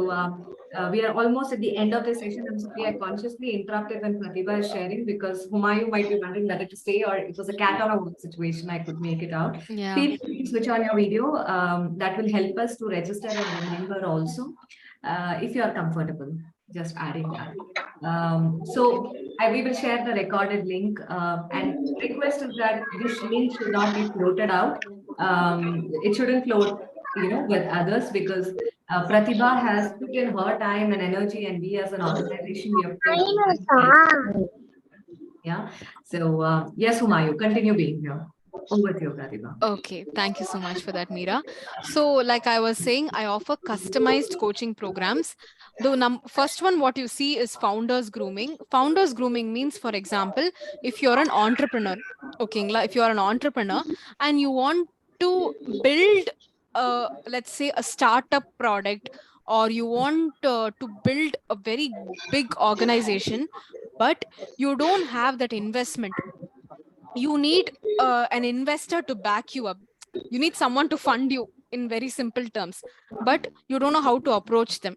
we are almost at the end of the session. I'm sorry, I consciously interrupted when Prathiba is sharing because Humayu might be wondering whether to stay or it was a cat on a wall situation. I could make it out. Yeah. Feel free to switch on your video. That will help us to register and remember also if you are comfortable. Just adding that. We will share the recorded link and request is that this link should not be floated out. It shouldn't float, with others because Pratibha has put in her time and energy, and we as an organization, we have put in our time. Yeah. So, yes, Humayu, continue being here. Over to you, Pratibha. Okay, thank you so much for that, Meera. So, like I was saying, I offer customized coaching programs. The first one, what you see is founders grooming. Founders grooming means, for example, if you're an entrepreneur, okay, if you're an entrepreneur and you want to build, let's say, a startup product, or you want to build a very big organization, but you don't have that investment, you need an investor to back you up. You need someone to fund you in very simple terms, but you don't know how to approach them.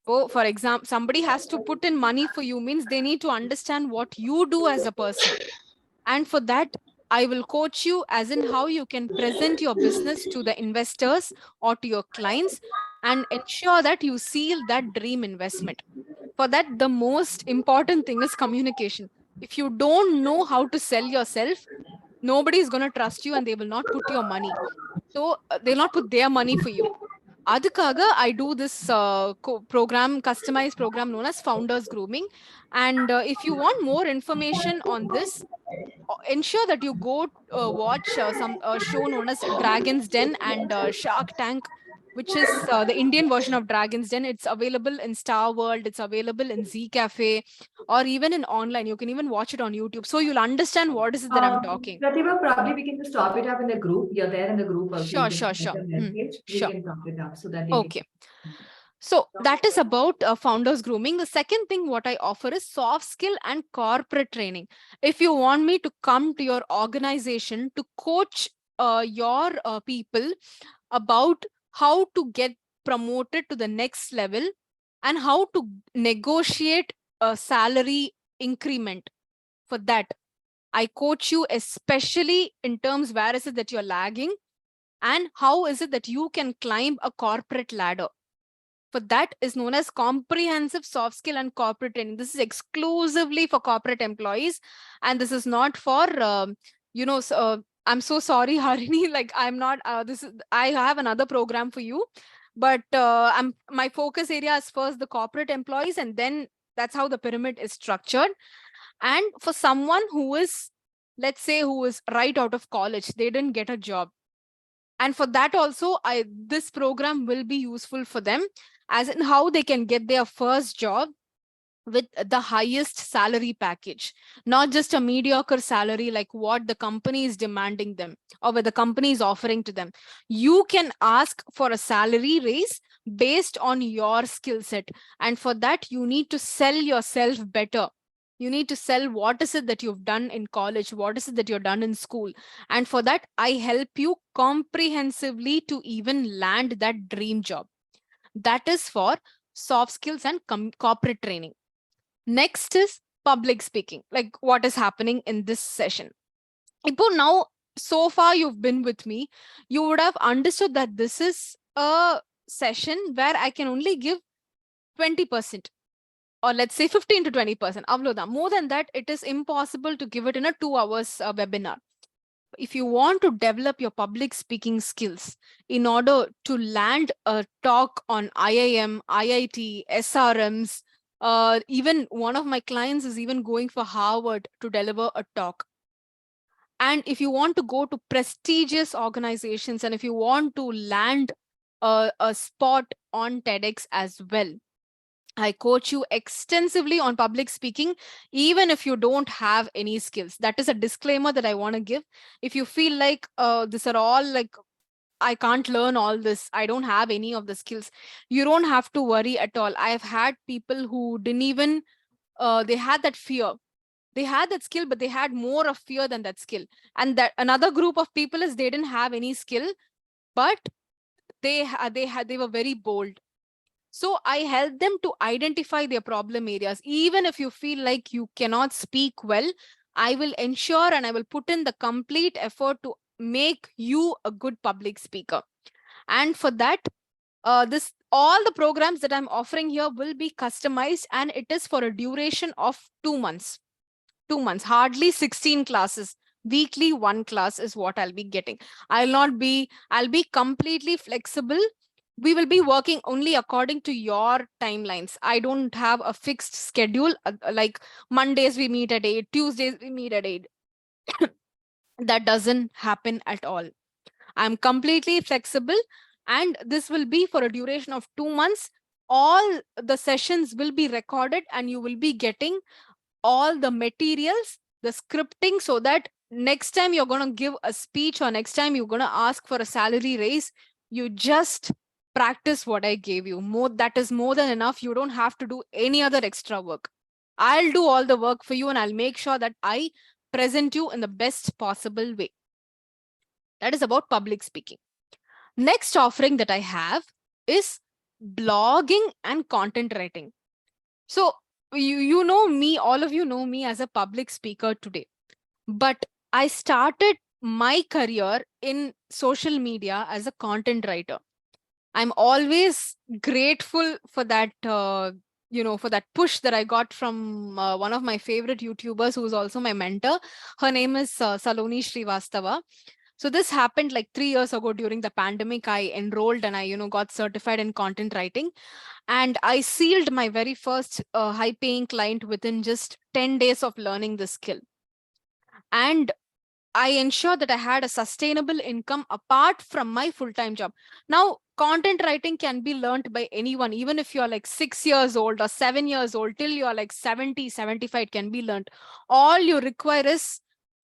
So, for example, somebody has to put in money for you, means they need to understand what you do as a person. And for that, I will coach you as in how you can present your business to the investors or to your clients and ensure that you seal that dream investment. For that, the most important thing is communication. If you don't know how to sell yourself, nobody is going to trust you and they will not put your money. So they'll not put their money for you. Adukaga, I do this program, customized program known as Founders Grooming. And if you want more information on this, ensure that you go watch some show known as Dragon's Den and Shark Tank, which is the Indian version of Dragon's Den. It's available in Star World, it's available in Z Cafe, or even in online. You can even watch it on YouTube. So you'll understand what is it that I'm talking. Pratibha, probably we can just top it up in the group. You're there in the group also. You Sure, can sure, send sure. a message. We Sure. can top it up so that they can. Okay. So that is about founders grooming. The second thing what I offer is soft skill and corporate training. If you want me to come to your organization to coach your people about how to get promoted to the next level and how to negotiate a salary increment, for that I coach you, especially in terms where is it that you're lagging and how is it that you can climb a corporate ladder. For that is known as comprehensive soft skill and corporate training. This is exclusively for corporate employees, and this is not for I'm so sorry, Harini. Like I'm not. This is I have another program for you, but my focus area is first the corporate employees, and then that's how the pyramid is structured. And for someone who is, let's say, who is right out of college, they didn't get a job, and for that also this program will be useful for them, as in how they can get their first job with the highest salary package, not just a mediocre salary like what the company is demanding them or what the company is offering to them. You can ask for a salary raise based on your skill set, and for that you need to sell yourself better. You need to sell what is it that you've done in college, what is it that you've done in school, and for that I help you comprehensively to even land that dream job. That is for soft skills and corporate training. Next is public speaking, like what is happening in this session. Ipo, now, so far you've been with me, you would have understood that this is a session where I can only give 20%, or let's say 15 to 20%. More than that, it is impossible to give it in a 2 hours webinar. If you want to develop your public speaking skills in order to land a talk on IIM, IIT, SRMs, even one of my clients is even going for Harvard to deliver a talk. And if you want to go to prestigious organizations, and if you want to land a spot on TEDx as well, I coach you extensively on public speaking, even if you don't have any skills. That is a disclaimer that I want to give. If you feel like these are all like, I can't learn all this, I don't have any of the skills, you don't have to worry at all. I have had people who didn't even, they had that fear. They had that skill, but they had more of fear than that skill. And that another group of people is they didn't have any skill, but they were very bold. So I help them to identify their problem areas. Even if you feel like you cannot speak well, I will ensure and I will put in the complete effort to make you a good public speaker. And for that, this all the programs that I'm offering here will be customized, and it is for a duration of 2 months. 2 months, hardly 16 classes. Weekly, one class is what I'll be getting. I'll be completely flexible. We will be working only according to your timelines. I don't have a fixed schedule, like Mondays we meet at 8, Tuesdays we meet at 8. That doesn't happen at all. I'm completely flexible, and this will be for a duration of 2 months. All the sessions will be recorded, and you will be getting all the materials, the scripting, so that next time you're going to give a speech or next time you're going to ask for a salary raise, you just practice what I gave you. That is more than enough. You don't have to do any other extra work. I'll do all the work for you, and I'll make sure that I present you in the best possible way. That is about public speaking. Next offering that I have is blogging and content writing. So you know me, all of you know me as a public speaker today, but I started my career in social media as a content writer. I'm always grateful for that, for that push that I got from one of my favorite YouTubers who is also my mentor. Her name is Saloni Srivastava. So this happened like 3 years ago during the pandemic. I enrolled and I, got certified in content writing. And I sealed my very first high-paying client within just 10 days of learning this skill. And I ensured that I had a sustainable income apart from my full-time job. Now, content writing can be learned by anyone, even if you're like 6 years old or 7 years old, till you're like 70, 75, it can be learned. All you require is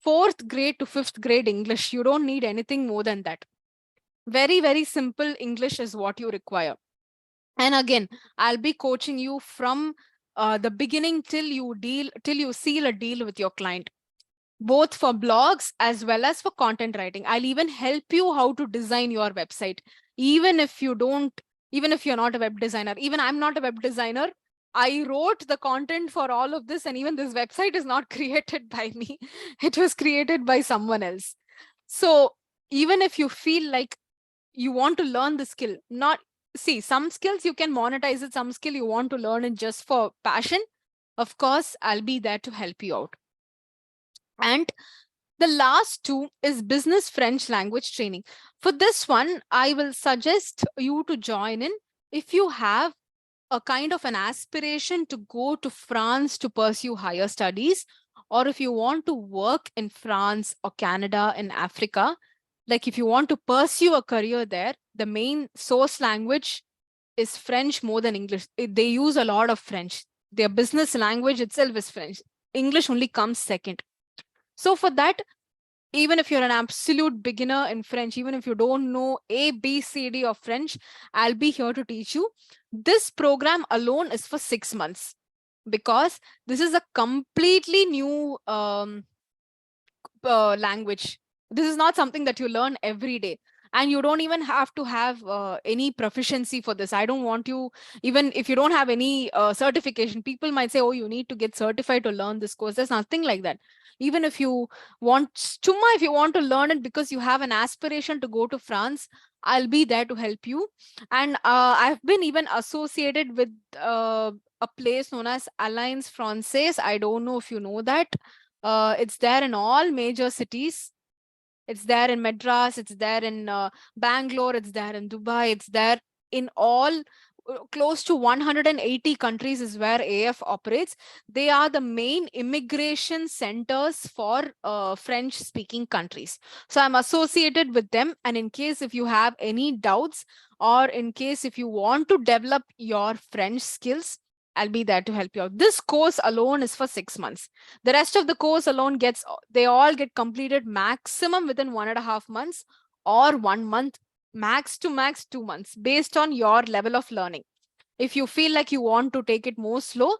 4th grade to 5th grade English. You don't need anything more than that. Very, very simple English is what you require. And again, I'll be coaching you from the beginning till you seal a deal with your client, both for blogs as well as for content writing. I'll even help you how to design your website. Even if you're not a web designer, even I'm not a web designer, I wrote the content for all of this, and even this website is not created by me. It was created by someone else. So even if you feel like you want to learn the skill, some skills you can monetize it, some skill you want to learn it just for passion, of course, I'll be there to help you out. And the last two is business French language training. For this one, I will suggest you to join in if you have a kind of an aspiration to go to France to pursue higher studies, or if you want to work in France or Canada in Africa. Like if you want to pursue a career there, the main source language is French more than English. They use a lot of French. Their business language itself is French. English only comes second. So for that, even if you're an absolute beginner in French, even if you don't know A, B, C, D of French, I'll be here to teach you. This program alone is for 6 months because this is a completely new language. This is not something that you learn every day. And you don't even have to have any proficiency for this. I don't want you, even if you don't have any certification, people might say, oh, you need to get certified to learn this course. There's nothing like that. Even if you want chumma, if you want to learn it because you have an aspiration to go to France, I'll be there to help you. And I've been even associated with a place known as Alliance Francaise. I don't know if you know that. It's there in all major cities. It's there in Madras, it's there in Bangalore, it's there in Dubai, it's there in all close to 180 countries is where AF operates. They are the main immigration centers for French speaking countries. So I'm associated with them. And in case if you have any doubts, or in case if you want to develop your French skills, I'll be there to help you out. This course alone is for 6 months. The rest of the course alone they all get completed maximum within 1.5 months, or 1 month, max to max 2 months, based on your level of learning. If you feel like you want to take it more slow,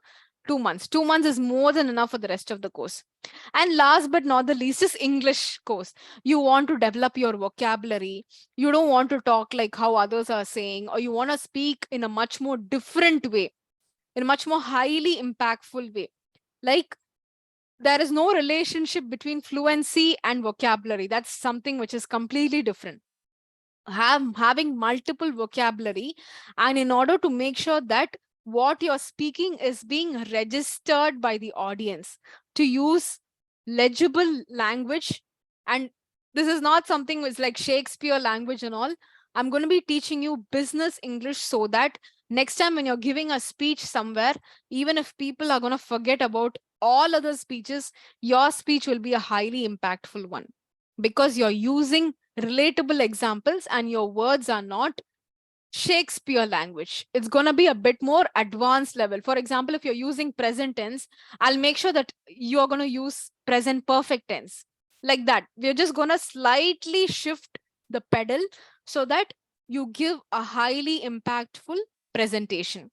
2 months. 2 months is more than enough for the rest of the course. And last but not the least is English course. You want to develop your vocabulary. You don't want to talk like how others are saying, or you want to speak in a much more different way, in a much more highly impactful way. Like, there is no relationship between fluency and vocabulary. That's something which is completely different. Having multiple vocabulary, and in order to make sure that what you're speaking is being registered by the audience, to use legible language. And this is not something which like Shakespeare language and all. I'm going to be teaching you business English, so that next time when you're giving a speech somewhere, even if people are going to forget about all other speeches, your speech will be a highly impactful one, because you're using relatable examples and your words are not Shakespeare language. It's going to be a bit more advanced level. For example, if you're using present tense, I'll make sure that you're going to use present perfect tense. Like that. We're just going to slightly shift the pedal so that you give a highly impactful presentation.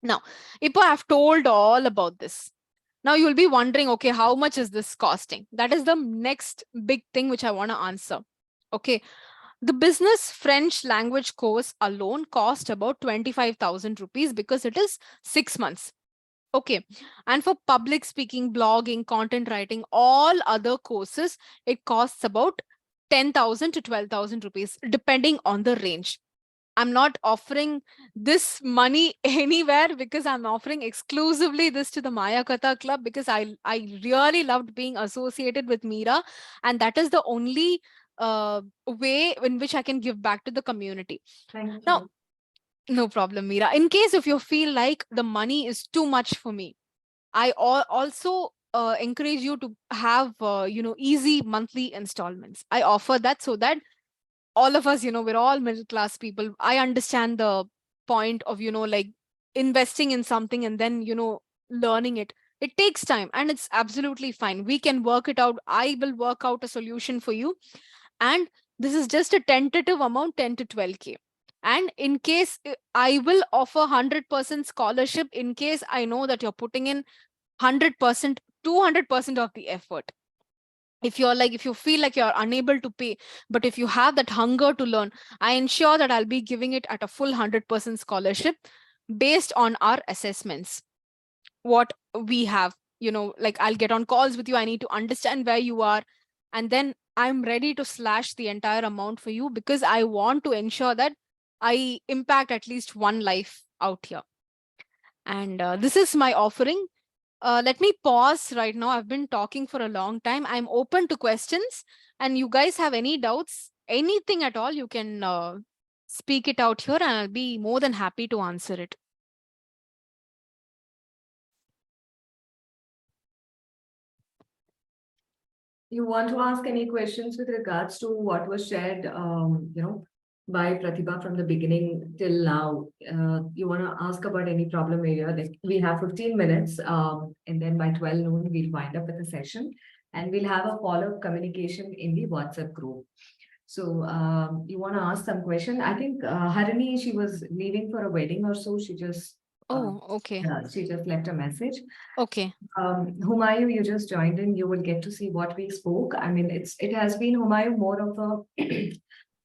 Now, Ipo, I've told all about this. Now you'll be wondering, okay, how much is this costing? That is the next big thing which I want to answer. Okay, the business French language course alone cost about 25,000 rupees, because it is 6 months. Okay, and for public speaking, blogging, content writing, all other courses, it costs about 10,000 to 12,000 rupees, depending on the range. I'm not offering this money anywhere, because I'm offering exclusively this to the Maya Katha Club, because I really loved being associated with Meera, and that is the only way in which I can give back to the community. Thank Now, you. no problem, Meera. In case if you feel like the money is too much for me, I also encourage you to have easy monthly installments. I offer that, so that all of us, we're all middle class people. I understand the point of, like investing in something and then, learning it. It takes time and it's absolutely fine. We can work it out. I will work out a solution for you. And this is just a tentative amount, 10 to 12K. And in case I will offer 100% scholarship, in case I know that you're putting in 100%, 200% of the effort. If you feel like you're unable to pay, but if you have that hunger to learn, I ensure that I'll be giving it at a full 100% scholarship, based on our assessments, what we have. Like, I'll get on calls with you, I need to understand where you are, and then I'm ready to slash the entire amount for you, because I want to ensure that I impact at least one life out here. And this is my offering. Let me pause right now. I've been talking for a long time. I'm open to questions. And you guys have any doubts, anything at all, you can speak it out here, and I'll be more than happy to answer it. You want to ask any questions with regards to what was shared, by Prathiba from the beginning till now? You want to ask about any problem area? Like, we have 15 minutes, and then by 12 noon, we'll wind up with the session, and we'll have a follow-up communication in the WhatsApp group. So, you want to ask some question? I think Harini, she was leaving for a wedding or so. Oh, okay. She just left a message. Okay. Humayu, you just joined in, you will get to see what we spoke. I mean, it has been, Humayu, more of a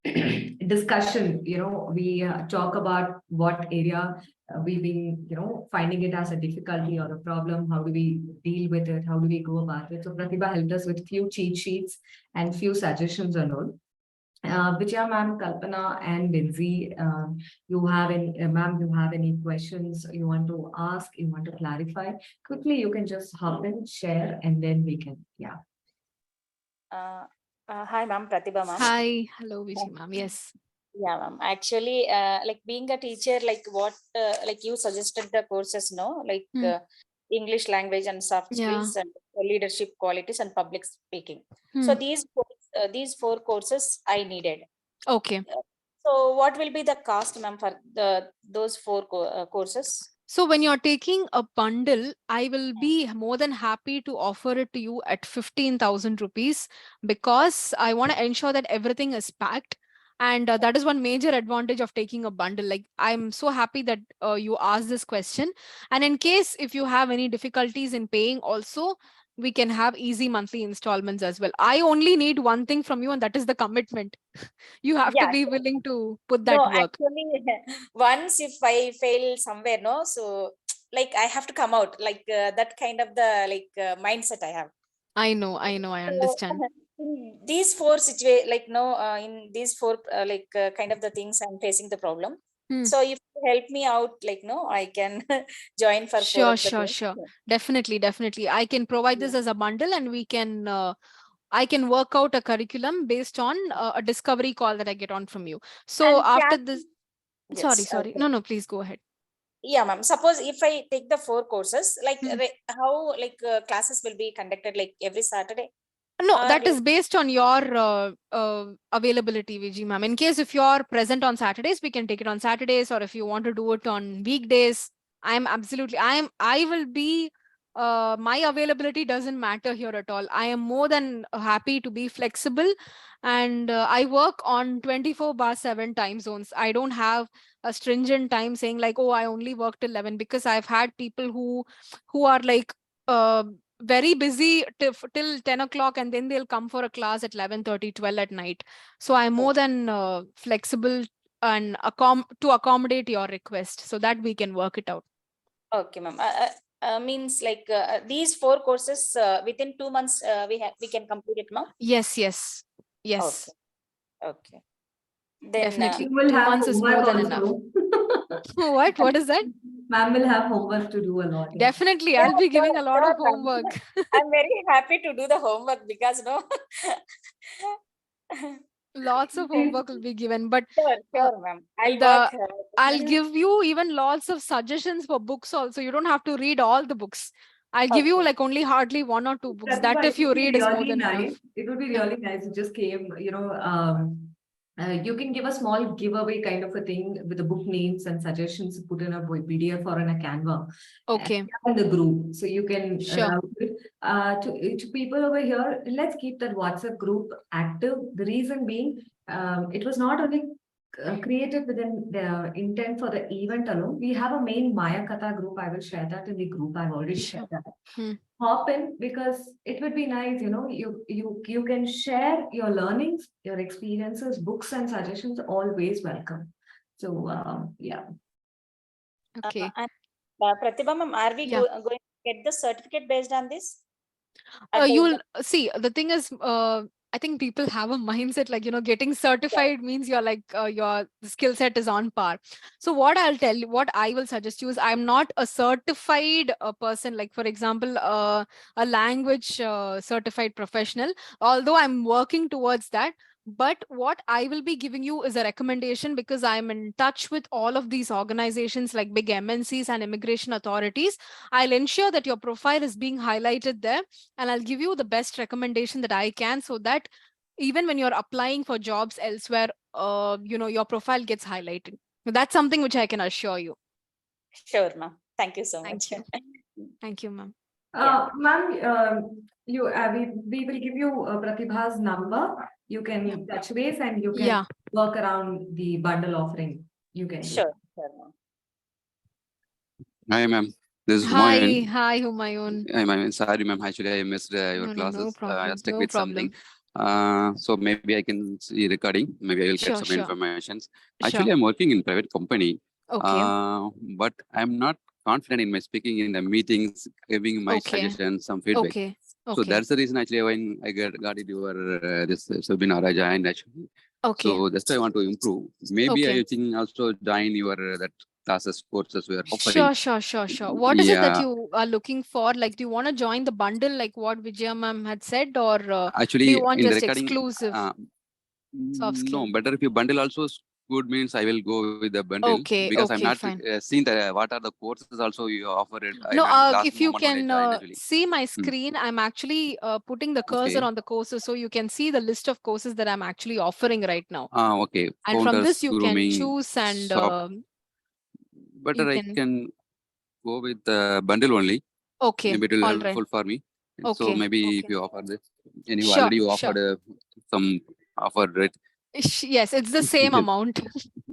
discussion, we talk about what area we've been, finding it as a difficulty or a problem. How do we deal with it? How do we go about it? So Pratibha helped us with few cheat sheets and few suggestions and all. Vijaya ma'am, Kalpana, and Lindsay, ma'am, you have any questions you want to ask, you want to clarify? Quickly, you can just hop in, share, and then we can, yeah. Hi, ma'am, Prathiba, ma'am. Hi, hello, Vijay ma'am. Yes. Yeah, ma'am. Actually, like being a teacher, like what, like you suggested the courses, no, like English language and soft Yeah. skills and leadership qualities and public speaking. So Hmm. these four courses I needed. Okay. So what will be the cost, ma'am, for those four courses? So when you're taking a bundle, I will be more than happy to offer it to you at 15,000 rupees, because I want to ensure that everything is packed. And that is one major advantage of taking a bundle. Like, I'm so happy that you asked this question. And in case if you have any difficulties in paying also, we can have easy monthly installments as well. I only need one thing from you, and that is the commitment. You have to Yeah, be sure. willing to put No, that work. actually, once if I fail somewhere, no, so like I have to come out, like that kind of the like mindset I have. I know, I So understand. in these four situa like no, in these four like kind of the things I'm facing the problem. Hmm. So if you help me out, like no, I can join for four Sure, of the sure, things. sure. Definitely, definitely. I can provide this Yeah. as a bundle, and I can work out a curriculum based on a discovery call that I get on from you. So And after can this, sorry, yes, sorry. okay. No, no, please go ahead. Yeah, ma'am. Suppose if I take the four courses, like Hmm. how like classes will be conducted like every Saturday, No, or that like is based on your availability, Viji ma'am. In case if you're present on Saturdays, we can take it on Saturdays, or if you want to do it on weekdays, I will be, my availability doesn't matter here at all. I am more than happy to be flexible, and I work on 24/7 time zones. I don't have a stringent time saying like, oh, I only work till 11, because I've had people who are like, uh, very busy till 10 o'clock, and then they'll come for a class at 11:30, 12 at night. So I'm more than flexible and to accommodate your request, so that we can work it out. okay, ma'am. Means like these four courses within 2 months we can complete it, ma'am. Yes, yes, Okay, yes, okay. Then definitely. You will Two have months is homework more than enough. also. What is that? Ma'am will have homework to do a lot. Yeah. Definitely, yeah, I'll be giving sure, a lot of sure, ma'am. homework. I'm very happy to do the homework because no. Lots of homework will be given, but Sure, uh, sure, ma'am. I'll the work. I'll give you even lots of suggestions for books also. You don't have to read all the books. I'll give you Okay. like only hardly one or two books. That Pratibha, it if would you be read is more really than nice. enough. It would be Yeah. really nice. It just came, you can give a small giveaway kind of a thing with the book names and suggestions put in a PDF or in a Canva Okay. in the group. So you can Sure. to people over here. Let's keep that WhatsApp group active. The reason being, it was not only created within the intent for the event alone. We have a main Maya Katha group. I will share that in the group. I've already Sure. shared that. Hmm. Hop in, because it would be nice, you can share your learnings, your experiences, books and suggestions, always welcome. So yeah. Okay. And Pratibha, ma'am, are we Yeah. going to get the certificate based on this? At the You'll end see, the thing is, I think people have a mindset like, getting certified means you're like, your skill set is on par. So what I'll tell you, what I will suggest you is, I'm not a certified person, like for example, a language certified professional, although I'm working towards that. But what I will be giving you is a recommendation, because I'm in touch with all of these organizations like big MNCs and immigration authorities. I'll ensure that your profile is being highlighted there, and I'll give you the best recommendation that I can, so that even when you're applying for jobs elsewhere, your profile gets highlighted. That's something which I can assure you. Sure, ma'am. Thank you so Thank much. you. Thank you, ma'am. Yeah. Ma'am, we will give you Pratibha's number. You can touch base and you can Yeah. work around the bundle offering. You can do. Sure, sure, ma'am. Hi, ma'am. This is Hi, Humayun. hi, Humayun. Hi, ma'am. Sorry, ma'am. Actually, I missed your No, no, no classes. I was problem. stuck No with something. problem. So maybe I can see recording. Maybe I will get Sure, some sure, information. sure. Actually, I'm working in private company, Okay, but I'm not confident in my speaking in the meetings, giving my okay, suggestions, some feedback. okay, So okay, that's the reason actually when I got it your this webinar I joined actually. okay, So that's why I want to improve. Maybe okay. I think also join your that classes courses we are offering. Sure, sure, sure, sure. What is it that Yeah, you are looking for? Like, do you want to join the bundle, like what Vijaya ma'am had said, or do you actually want in the just recording, exclusive soft no, skill? better if you bundle also good means I will go with the bundle Okay, because I'm okay, not fine. seen the what are the courses also you offer it. I No, not last if you moment only can joined actually. see my Hmm. screen, I'm actually putting the cursor Okay. on the courses, so you can see the list of courses that I'm actually offering right now. Okay. And from Founders this, you can grooming choose and shop. you Better I can. can go with the bundle only. Okay, Maybe it will all right. helpful for me. So Okay, maybe if okay. you offer this, and you Sure, already you offered sure. some offer, right? Yes, it's the same amount.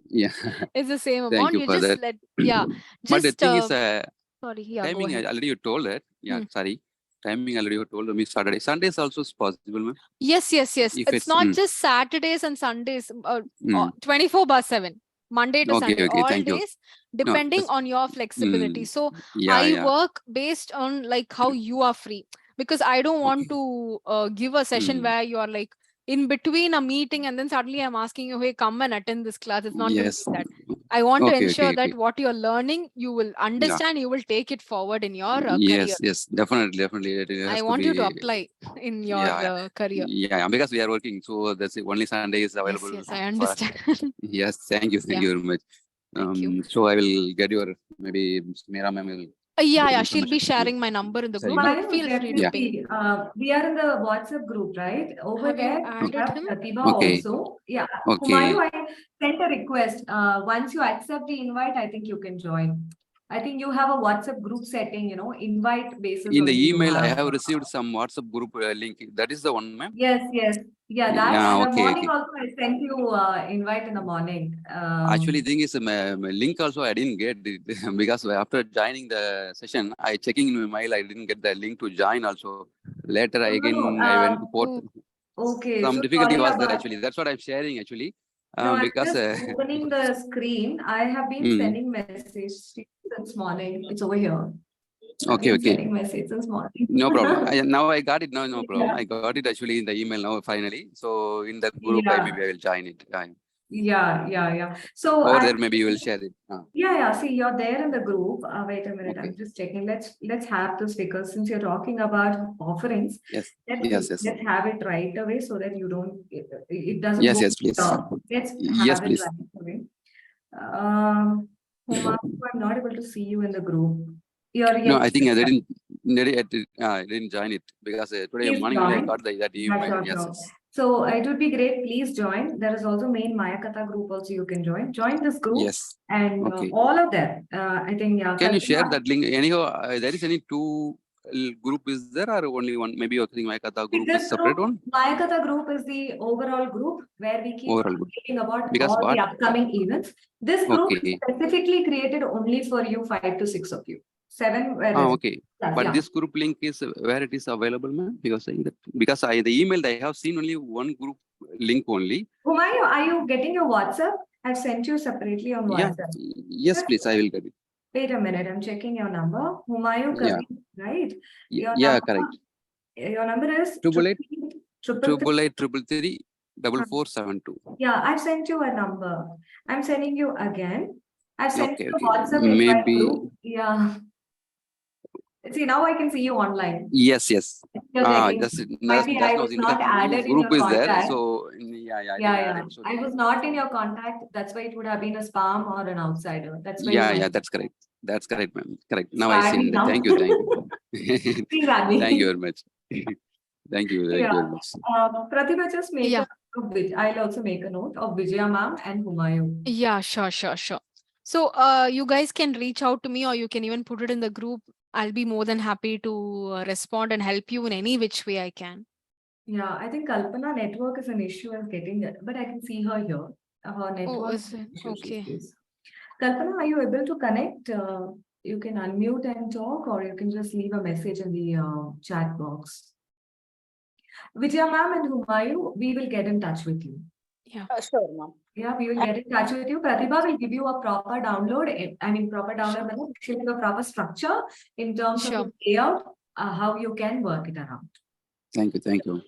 Yeah. It's the same Thank amount. you You for just that. let, yeah, But the just, thing is, sorry, yeah, go timing ahead. already you told that. Yeah, Hmm. sorry. Timing already you told me Saturday. Sundays also is possible, ma'am. Yes, yes, yes. If It's it's not just Saturdays and Sundays, 24/7, Monday to okay, Sunday, okay. all Thank you. days, No, depending that's on your flexibility. So yeah, I yeah. work based on like how you are free, because I don't want Okay. to give a session Mm. where you are like in between a meeting and then suddenly I'm asking you, hey, come and attend this class. It's not going to be Yes. that. I want to Okay, ensure okay, that okay. what you're learning, you will Yeah. understand, you will take it forward in your career. Yes, yes, definitely, definitely. It I has to want you to be. apply in your Yeah, career. yeah. Because we are working, so that's it. Only Sunday is Yes, available yes, I for us. understand. Yes, thank Yeah, you very much. thank you. So I will get your maybe Meera ma'am will Yeah, get yeah, she'll information be to you. sharing my number in the group. Sharing. You Humayun, feel free to ping. definitely. We are in the WhatsApp group, right? Over Have you there, we added have him? Prathiba Okay, also. Yeah, Humayun, okay. I sent a request. Once you accept the invite, I think you can join. I think you have a WhatsApp group setting, invite basis In the only you email, I have. have received some WhatsApp group link. That is the one, ma'am. Yes, yes. Yeah, that. Yeah, And the okay, morning okay. also, I sent you invite in the morning. Actually, thing is, my link also I didn't get it because after joining the session, I checking in my mail, I didn't get the link to join also. Later, No, no, no. I went to port. Oh, Okay, Some so difficulty sorry was there about. actually. That's what I'm sharing actually. No, I'm Because just opening the screen. I have been mm, sending message since morning. It's over here. I've okay, been okay, sending message since morning. no problem. Now I got it. No, no problem. Yeah, I got it actually in the email now finally. So in the group, I yeah, maybe I will join it. yeah. So Over I, there, maybe you will share it. yeah. See, you're there in the group. Wait a minute. Okay. I'm just checking. Let's have this because since you're talking about offerings, Yes. let's Yes. Yes. let's have it right away so that you don't it doesn't Yes. go. Yes. Please. Let's Yes, have it please. right away. Huma, I'm not able to see you in the group. You're No, yet I to think accept. I didn't join it because today Please morning only I join. got that Yeah, email. sure, Yes, sure. yes, So it would be great. Please join. There is also main Mayakatha group also you can join. Join this group yes. and Okay. all of them. I think yeah, Can you share Kalpana. that link? Anyhow, there is any two group is there or only one? Maybe you think my Katha See, group is this separate group, one? Mayakatha group is the overall group where we keep Overall group. updating about Because all the what? upcoming events. This group is Okay. specifically created only for you, 5 to 6 of you. 7 were registered. Okay. Plus, But yeah. this group link is where it is available, ma'am? Because saying that because the email I have seen only one group link only. Humayun, are you getting your WhatsApp? I've sent you separately on Yeah. WhatsApp. Yes, please. I will get it. Wait a minute, I'm checking your number. Humayun Yeah. Karim, right? Yeah. Correct. Your number is Triple eight, triple three. triple eight, triple three, double Huh. 472. Yeah, I've sent you a number. I'm sending you again. I've sent Okay. you a Okay. WhatsApp invite Maybe. group. Yeah. See, now I can see you online. Yes, yes. You're checking. That's Might be I now was seen because not added in group your is there. contact. So yeah, I didn't Yeah, add yeah. it. So I was not in your contact. That's why it would have been a spam or an outsider. That's why you yeah, went. that's correct. That's correct, ma'am. Correct. Now So I add me seen that. now. Thank you, thank you. Please add me. Thank you very much. Thank you Yeah. very much. Pratibha, just make yeah, a note of I'll also make a note of Vijaya ma'am and Humayun. yeah, sure, sure, sure. So, you guys can reach out to me, or you can even put it in the group. I'll be more than happy to respond and help you in any which way I can. Yeah, I think Kalpana network is an issue of getting it, but I can see her here. Her Oh, network is it? issue she Okay. says. Kalpana, are you able to connect? You can unmute and talk, or you can just leave a message in the chat box. Vijaya ma'am and Humayu, we will get in touch with you. Yeah. Sure, ma'am. Yeah, we will get in touch with you. Pratibha will give you a proper download. I mean, proper download, but she'll give a proper structure in terms of Sure. the layout, how you can work it around. Thank you. Thank you.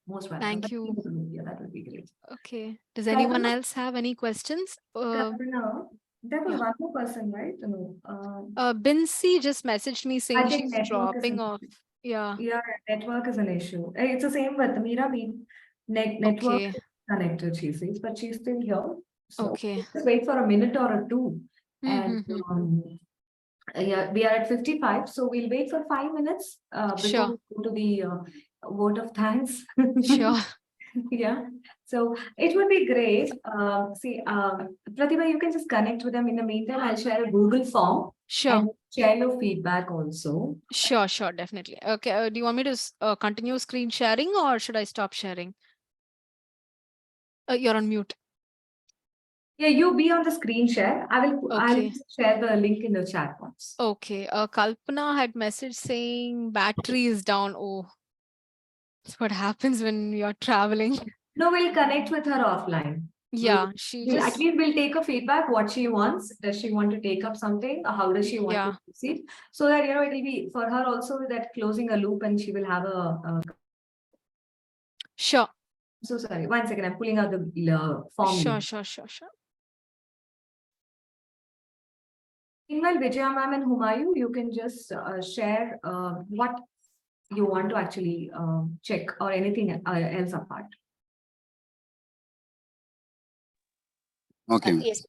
Most welcome. Thank you. Yeah, that would be great. Okay. Does anyone else have any questions? Kalpana, there was yeah. one more person, right? No, Bincy just messaged me I saying think she's network is dropping an off. issue. Yeah. Yeah, network is an issue. It's the same with Meera. Network Okay. is connected, she says, but she's still here. So Okay. just wait for a minute or a two. And Mm-hmm. yeah, we are at 55, so we'll wait for 5 minutes before Sure. we go to the vote of thanks. Sure. Yeah, so it would be great. Pratibha, you can just connect with them. In the meantime, I'll share a Google form Sure. and share your feedback also. Sure. Sure. Definitely. Okay. Do you want me to continue screen sharing or should I stop sharing? You're on mute. Yeah, you be on the screen share. I'll Okay. share the link in the chat box. Okay. Kalpana had message saying battery is down. Oh, that's what happens when you're traveling. No, we'll connect with her offline. Yeah. She At just, least we'll take a feedback what she wants. Does she want to take up something? Or how does she want yeah. to proceed? So that it'll be for her also that closing a loop and she will have a Sure. so sorry. 1 second, I'm pulling out the form Sure. link. Sure. Sure. Sure. Meanwhile, Vijaya ma'am and Humayu, you can just share what you want to actually check or anything else apart. Okay. Yes.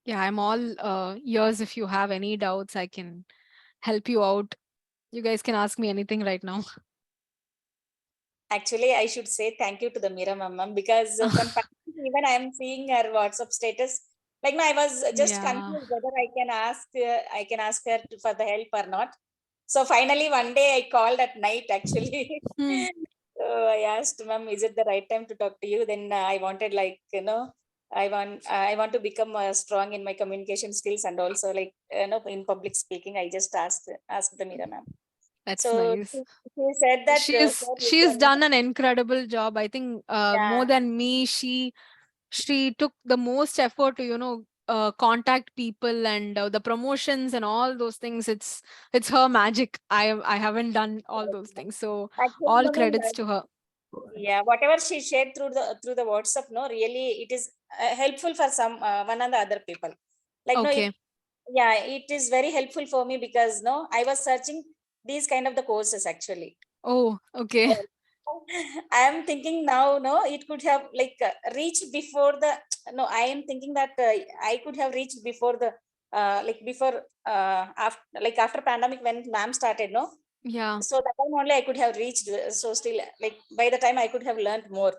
Yeah. I'm all ears. If you have any doubts, I can help you out. You guys can ask me anything right now. Actually, I should say thank you to the Meera ma'am because from even I am seeing her WhatsApp status. Like no, I was just Yeah. confused whether I can ask her for the help or not. So finally, one day I called at night actually. Hmm. So I asked, ma'am, is it the right time to talk to you? Then I wanted I want to become strong in my communication skills and also in public speaking. I just asked the Meera ma'am. That's So nice. she said that sir, you She's can. done an incredible job. I think more Yeah, than me, she took the most effort to contact people and the promotions and all those things. It's her magic. I haven't done all those things, so actually, all no, ma'am, credits to her. yeah, whatever she shared through the WhatsApp, no, really, it is helpful for some one and the other people. Like no, Okay. yeah, it is very helpful for me because no, I was searching these kind of the courses actually. Oh, okay. I am thinking now, no, it could have reached before the. No, I am thinking that I could have reached before the before after pandemic when ma'am started, no. Yeah, So that time only I could have reached. So still, like by the time I could have learned more.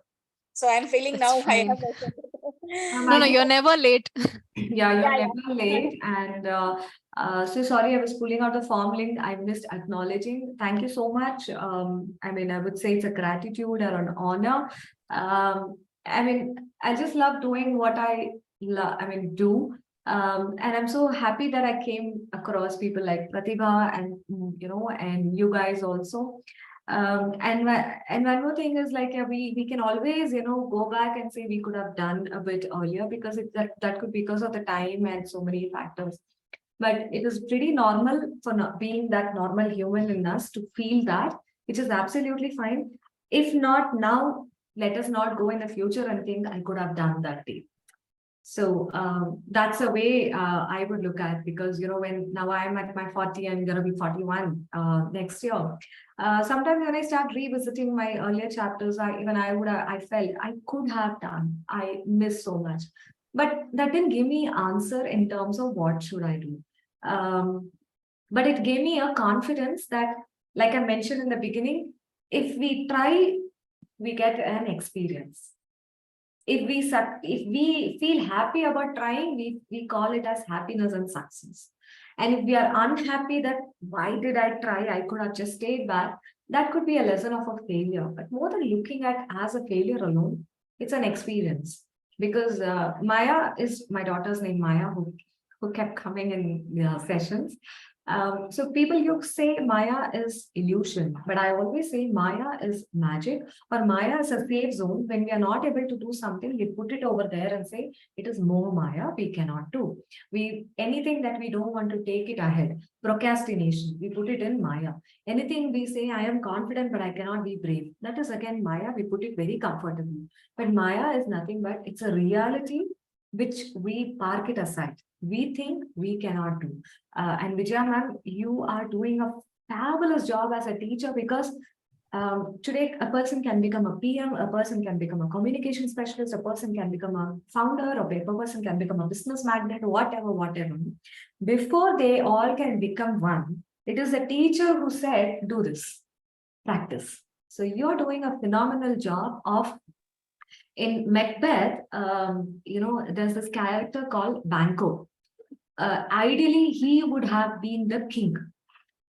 So I'm feeling that's now I fine. have. No, I no, think you're never late. yeah, you're Yeah, never yeah. late. And so sorry, I was pulling out the form link. I missed acknowledging. Thank you so much. I mean, I would say it's a gratitude or an honor. I mean, I just love doing what I love, I mean, do. And I'm so happy that I came across people like Pratibha and, and you guys also. And one more thing is like we can always go back and say we could have done a bit earlier because that could because of the time and so many factors. But it is pretty normal for not being that normal human in us to feel that, which is absolutely fine. If not now, let us not go in the future and think I could have done that day. So that's the way I would look at, because when now I'm at my 40 and gonna be 41 next year. Sometimes when I start revisiting my earlier chapters, I felt I could have done. I miss so much, but that didn't give me answer in terms of what should I do. But it gave me a confidence that, like I mentioned in the beginning, if we try, we get an experience. If we feel happy about trying, we call it as happiness and success. And if we are unhappy that why did I try, I could have just stayed back, that could be a lesson of a failure. But more than looking at as a failure alone, it's an experience. Because Maya is my daughter's name, Maya, who kept coming in sessions. So people, you say Maya is illusion, but I always say Maya is magic, or Maya is a safe zone. When we are not able to do something, we put it over there and say it is more Maya, we cannot do. We anything that we don't want to take it ahead. Procrastination, we put it in Maya. Anything we say, I am confident, but I cannot be brave. That is again Maya, we put it very comfortably. But Maya is nothing but it's a reality which we park it aside. We think we cannot do. And Vijaya ma'am, you are doing a fabulous job as a teacher, because today a person can become a PM, a person can become a communication specialist, a person can become a founder, a person can become a business magnate, whatever, whatever. Before they all can become one, it is a teacher who said, do this, practice. So you're doing a phenomenal job of, in Macbeth, there's this character called Banquo. Ideally, he would have been the king,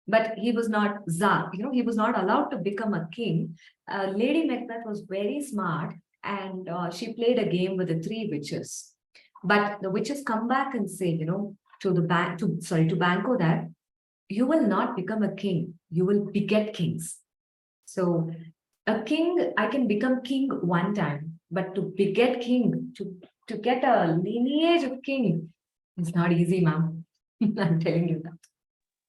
but he was not Tsar. He was not allowed to become a king. Lady Macbeth was very smart, and she played a game with the three witches. But the witches come back and say, to Banquo, that you will not become a king, you will beget kings. So a king, I can become king one time, but to beget king, to get a lineage of king, it's not easy, ma'am. I'm telling you that.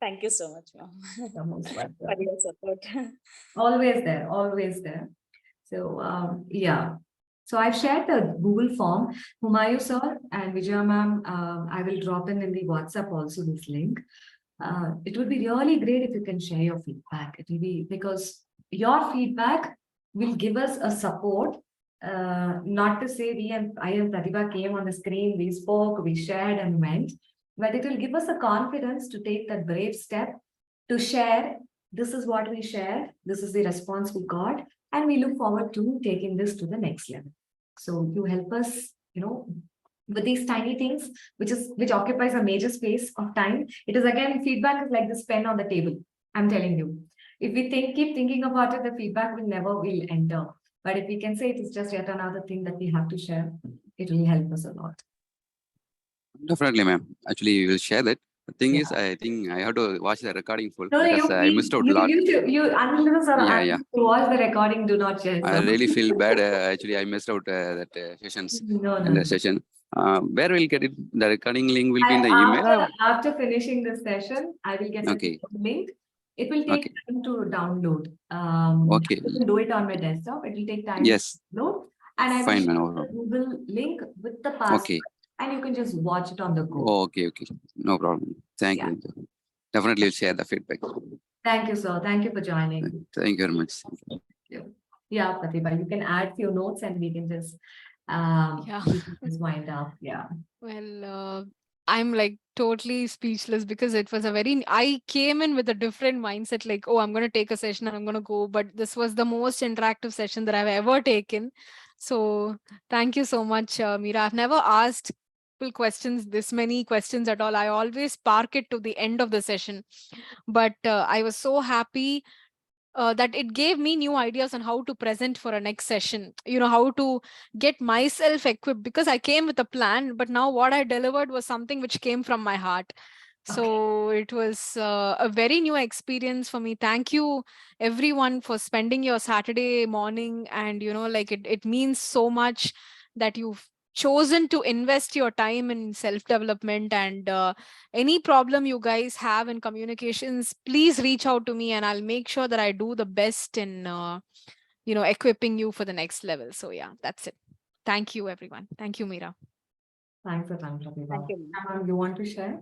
Thank you so much, ma'am, You're most welcome. for your support. Always there, always there. So yeah. So I've shared the Google form. Humayu sir and Vijaya ma'am, I will drop in the WhatsApp also this link. It would be really great if you can share your feedback. It will be, because your feedback will give us a support. Not to say I and Prathiba came on the screen, we spoke, we shared and went, but it will give us a confidence to take that brave step to share. This is what we shared. This is the response we got, and we look forward to taking this to the next level. So you help us, with these tiny things, which occupies a major space of time. It is again, feedback is like this pen on the table. I'm telling you, if we keep thinking about it, the feedback will enter. But if we can say it is just yet another thing that we have to share, it will help us a lot. Definitely, ma'am. Actually, we will share that. The thing is, Yeah. I think I have to watch the recording full No, because I missed out a lot. Unless Yeah. to watch the recording, do not share. I really feel bad. Actually, I missed out that sessions No, and the no. session. Where will get it? The recording link will be in the email. After finishing the session, I will get Okay. a link. It will take Okay. time to download. Okay. I can do it on my desktop. It will take time Yes. to download. And I will Fine, share man. the Google link with the password. Okay. And you can just watch it on the go. Okay. No problem. Thank you. Definitely will share the feedback. Thank you, sir. Thank you for joining. Thank you very much. Yeah, Prathiba, you can add few notes and we can just wind up. Yeah. Well, I'm like totally speechless because it was I came in with a different mindset, like, oh, I'm going to take a session and I'm going to go. But this was the most interactive session that I've ever taken. So thank you so much, Meera. I've never asked people questions, this many questions at all. I always park it to the end of the session. But I was so happy that it gave me new ideas on how to present for a next session, how to get myself equipped, because I came with a plan, but now what I delivered was something which came from my heart. So it was a very new experience for me. Thank you everyone for spending your Saturday morning, and it means so much that you've chosen to invest your time in self development. And any problem you guys have in communications, please reach out to me and I'll make sure that I do the best in equipping you for the next level. So yeah, that's it. Thank you everyone. Thank you, Meera. Thanks for time, Prathiba. Thank you, ma'am. You want to share?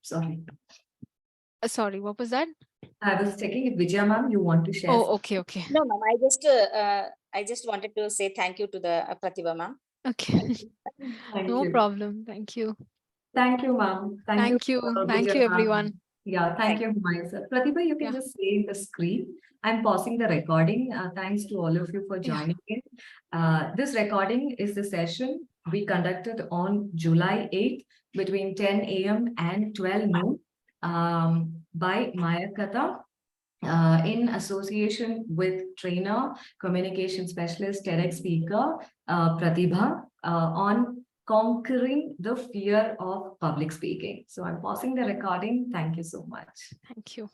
Sorry. Sorry, what was that? I was checking if Vijaya ma'am, you want to share. Oh, okay. No, ma'am. I just wanted to say thank you to the Prathiba, ma'am. Okay. No you. problem. Thank you. Thank you, ma'am. Thank you. Thank Vijaya you, ma'am. everyone. Yeah, thank you, myself. Prathiba, you can just say the screen. I'm pausing the recording. Thanks to all of you for joining in. This recording is the session we conducted on July 8th between 10 a.m. and 12 noon by Maya Katha. In association with trainer, communication specialist, TEDx speaker, Prathiba, on conquering the fear of public speaking. So I'm pausing the recording. Thank you so much. Thank you.